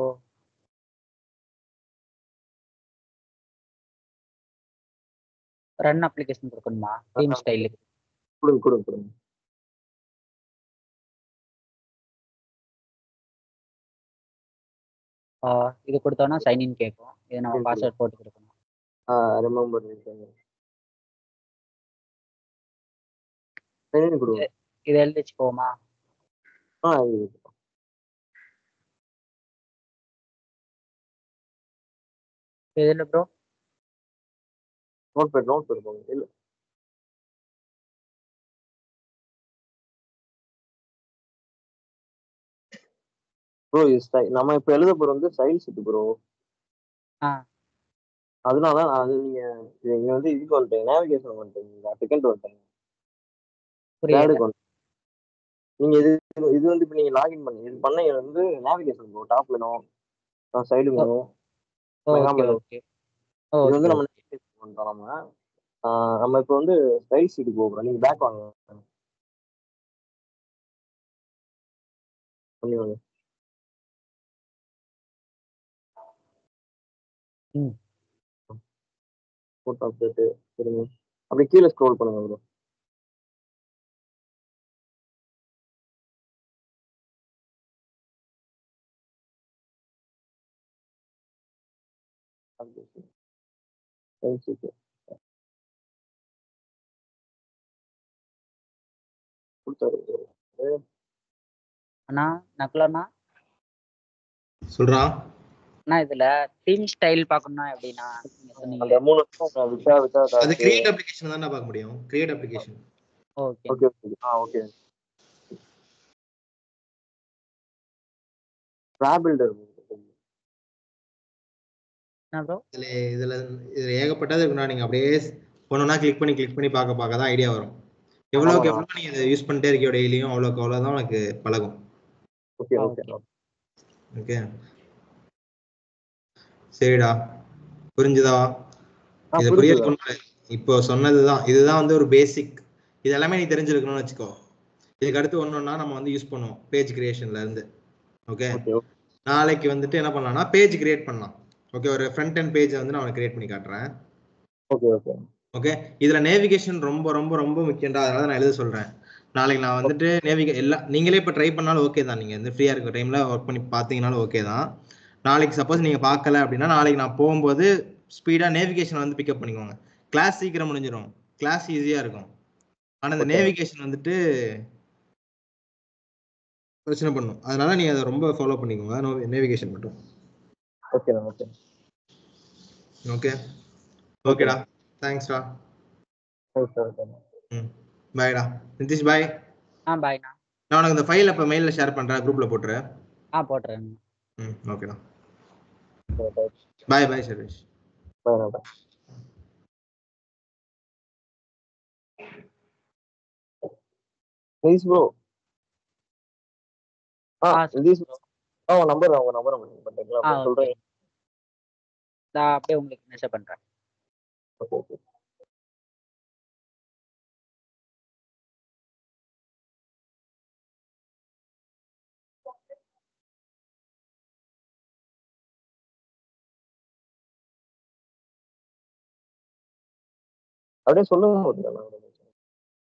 ரன் அப்ளிகேஷன் கொடுக்கணுமா? தீம் ஸ்டைல் கொடுங்க. இது கொடுத்தோம்னா சைன் இன் கேட்கும். இது நம்ம பாஸ்வேர்ட் போட்டு கொடுக்கணும். ரிமெம்பர் இதை எழுதி வச்சுக்கோமா? இதுல ப்ரோ நோட் பேட் இல்ல ப்ரோ. நம்ம இப்ப எழுத போறது வந்து ஸ்டைல் ஷீட் ப்ரோ. அதனால அது நீங்க வந்து இதுக்கு வந்துட்டீங்க, நேவிகேஷன் வந்துட்டீங்க, செகண்ட் வந்துட்டீங்க. நீங்க இது வந்து இப்ப நீங்க லாகின் பண்ணி இது பண்ண வந்து navigation bro. Top menu, side menu, mega menu. இது வந்து நம்ம நேவிகேஷன் பண்றோம். நம்ம இப்ப வந்து ஸ்டைல் ஷீட்டுக்கு போகிறோம். நீங்க பேக் வாங்க. பண்ணிவாங்க. போட்டோ அப்டேட் சரிங்க. அப்படியே கீழே ஸ்க்ரோல் பண்ணுங்க ப்ரோ. அண்ணா நக்குலண்ணா சொல்றான். அண்ணா இதுல தீம் ஸ்டைல் பார்க்கணும்னா எப்படின்னா நீங்க சொன்னீங்க அந்த மூணு அது கிரியேட் அப்ளிகேஷன் தான் பார்க்க முடியும். Create application. Okay okay. Okay. Builder இதுல ஏகப்பட்டது இருக்குண்ணா. நீங்க அப்படியே ஒன்னொன்னா கிளிக் பண்ணி பார்க்க தான் ஐடியா வரும். எவ்வளவுக்கு எவ்வளவு நீங்க இதை யூஸ் பண்ணிட்டே இருக்கியோ டெய்லியும் அவ்வளவுக்கு அவ்வளவுதான் உனக்கு பழகும். ஓகே சரிடா, புரிஞ்சுதா? இது புரியல. இப்போ சொன்னதுதான், இதுதான் வந்து ஒரு பேசிக். இது எல்லாமே நீ தெரிஞ்சிருக்கணும்னு வச்சுக்கோ. இதுக்கு அடுத்து ஒன்னொன்னா நம்ம வந்து யூஸ் பண்ணுவோம் பேஜ் கிரியேஷன்ல இருந்து. ஓகே, நாளைக்கு வந்துட்டு என்ன பண்ணலாம்னா பேஜ் கிரியேட் பண்ணலாம். ஓகே, ஒரு ஃப்ரண்ட் அண்ட் பேஜ் வந்து நான் கிரியேட் பண்ணி காட்டுறேன். ஓகே, இதுல நேவிகேஷன் ரொம்ப ரொம்ப ரொம்ப முக்கியம்டா. அதனால நான் எழுத சொல்றேன். நாளைக்கு நான் வந்துட்டு எல்லாம் நீங்களே இப்போ ட்ரை பண்ணாலும் ஓகே தான். நீங்க வந்து ஃப்ரீயா இருக்க டைம்ல ஒர்க் பண்ணி பார்த்தீங்கனாலும் ஓகே தான். நாளைக்கு சப்போஸ் நீங்க பார்க்கல அப்படின்னா நாளைக்கு நான் போகும்போது ஸ்பீடா நேவிகேஷன் வந்து பிக்கப் பண்ணிக்கோங்க. கிளாஸ் சீக்கிரம் முடிஞ்சிடும், கிளாஸ் ஈஸியா இருக்கும். ஆனா இந்த Okay. நேவிகேஷன் வந்துட்டு பிரச்சனை பண்ணும். அதனால நீ அதை ரொம்ப ஃபாலோ பண்ணிக்கோங்க, நேவிகேஷன் மட்டும். ஓகே ஓகே ஓகே ஓகேடா, தேங்க்ஸ்டா. ம் பாய்டா நிதிஷ், பாய். பாய்ண்ணா. நான் உனக்கு இந்த ஃபைல் அப்போ மெயிலில் ஷேர் பண்ணுறேன், குரூப்பில் போட்டுறேன். போட்டுறேன். ம் ஓகேடா, bye bye Sarvesh. Please bro. Please bro. உங்க நம்பர் பண்ணுங்களா சொல்றேன். நான் அப்படியே உங்களுக்கு மெசேஜ் பண்றேன். Okay okay. அப்படியே சொல்லுங்க.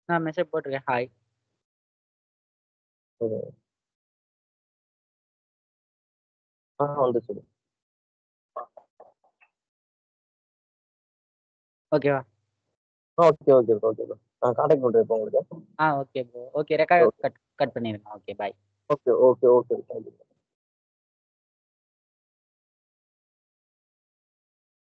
நான் மெசேஜ் போட்டிருக்கேன், ஹாய். வந்துச்சு. ஓகேவா? Okay okay okay bro. நான் கான்டாக்ட் பண்றேன் இப்போ உங்களுக்கு. Okay bro. Okay, record cut பண்ணிருங்க. Okay, bye. Okay okay okay. Thank you.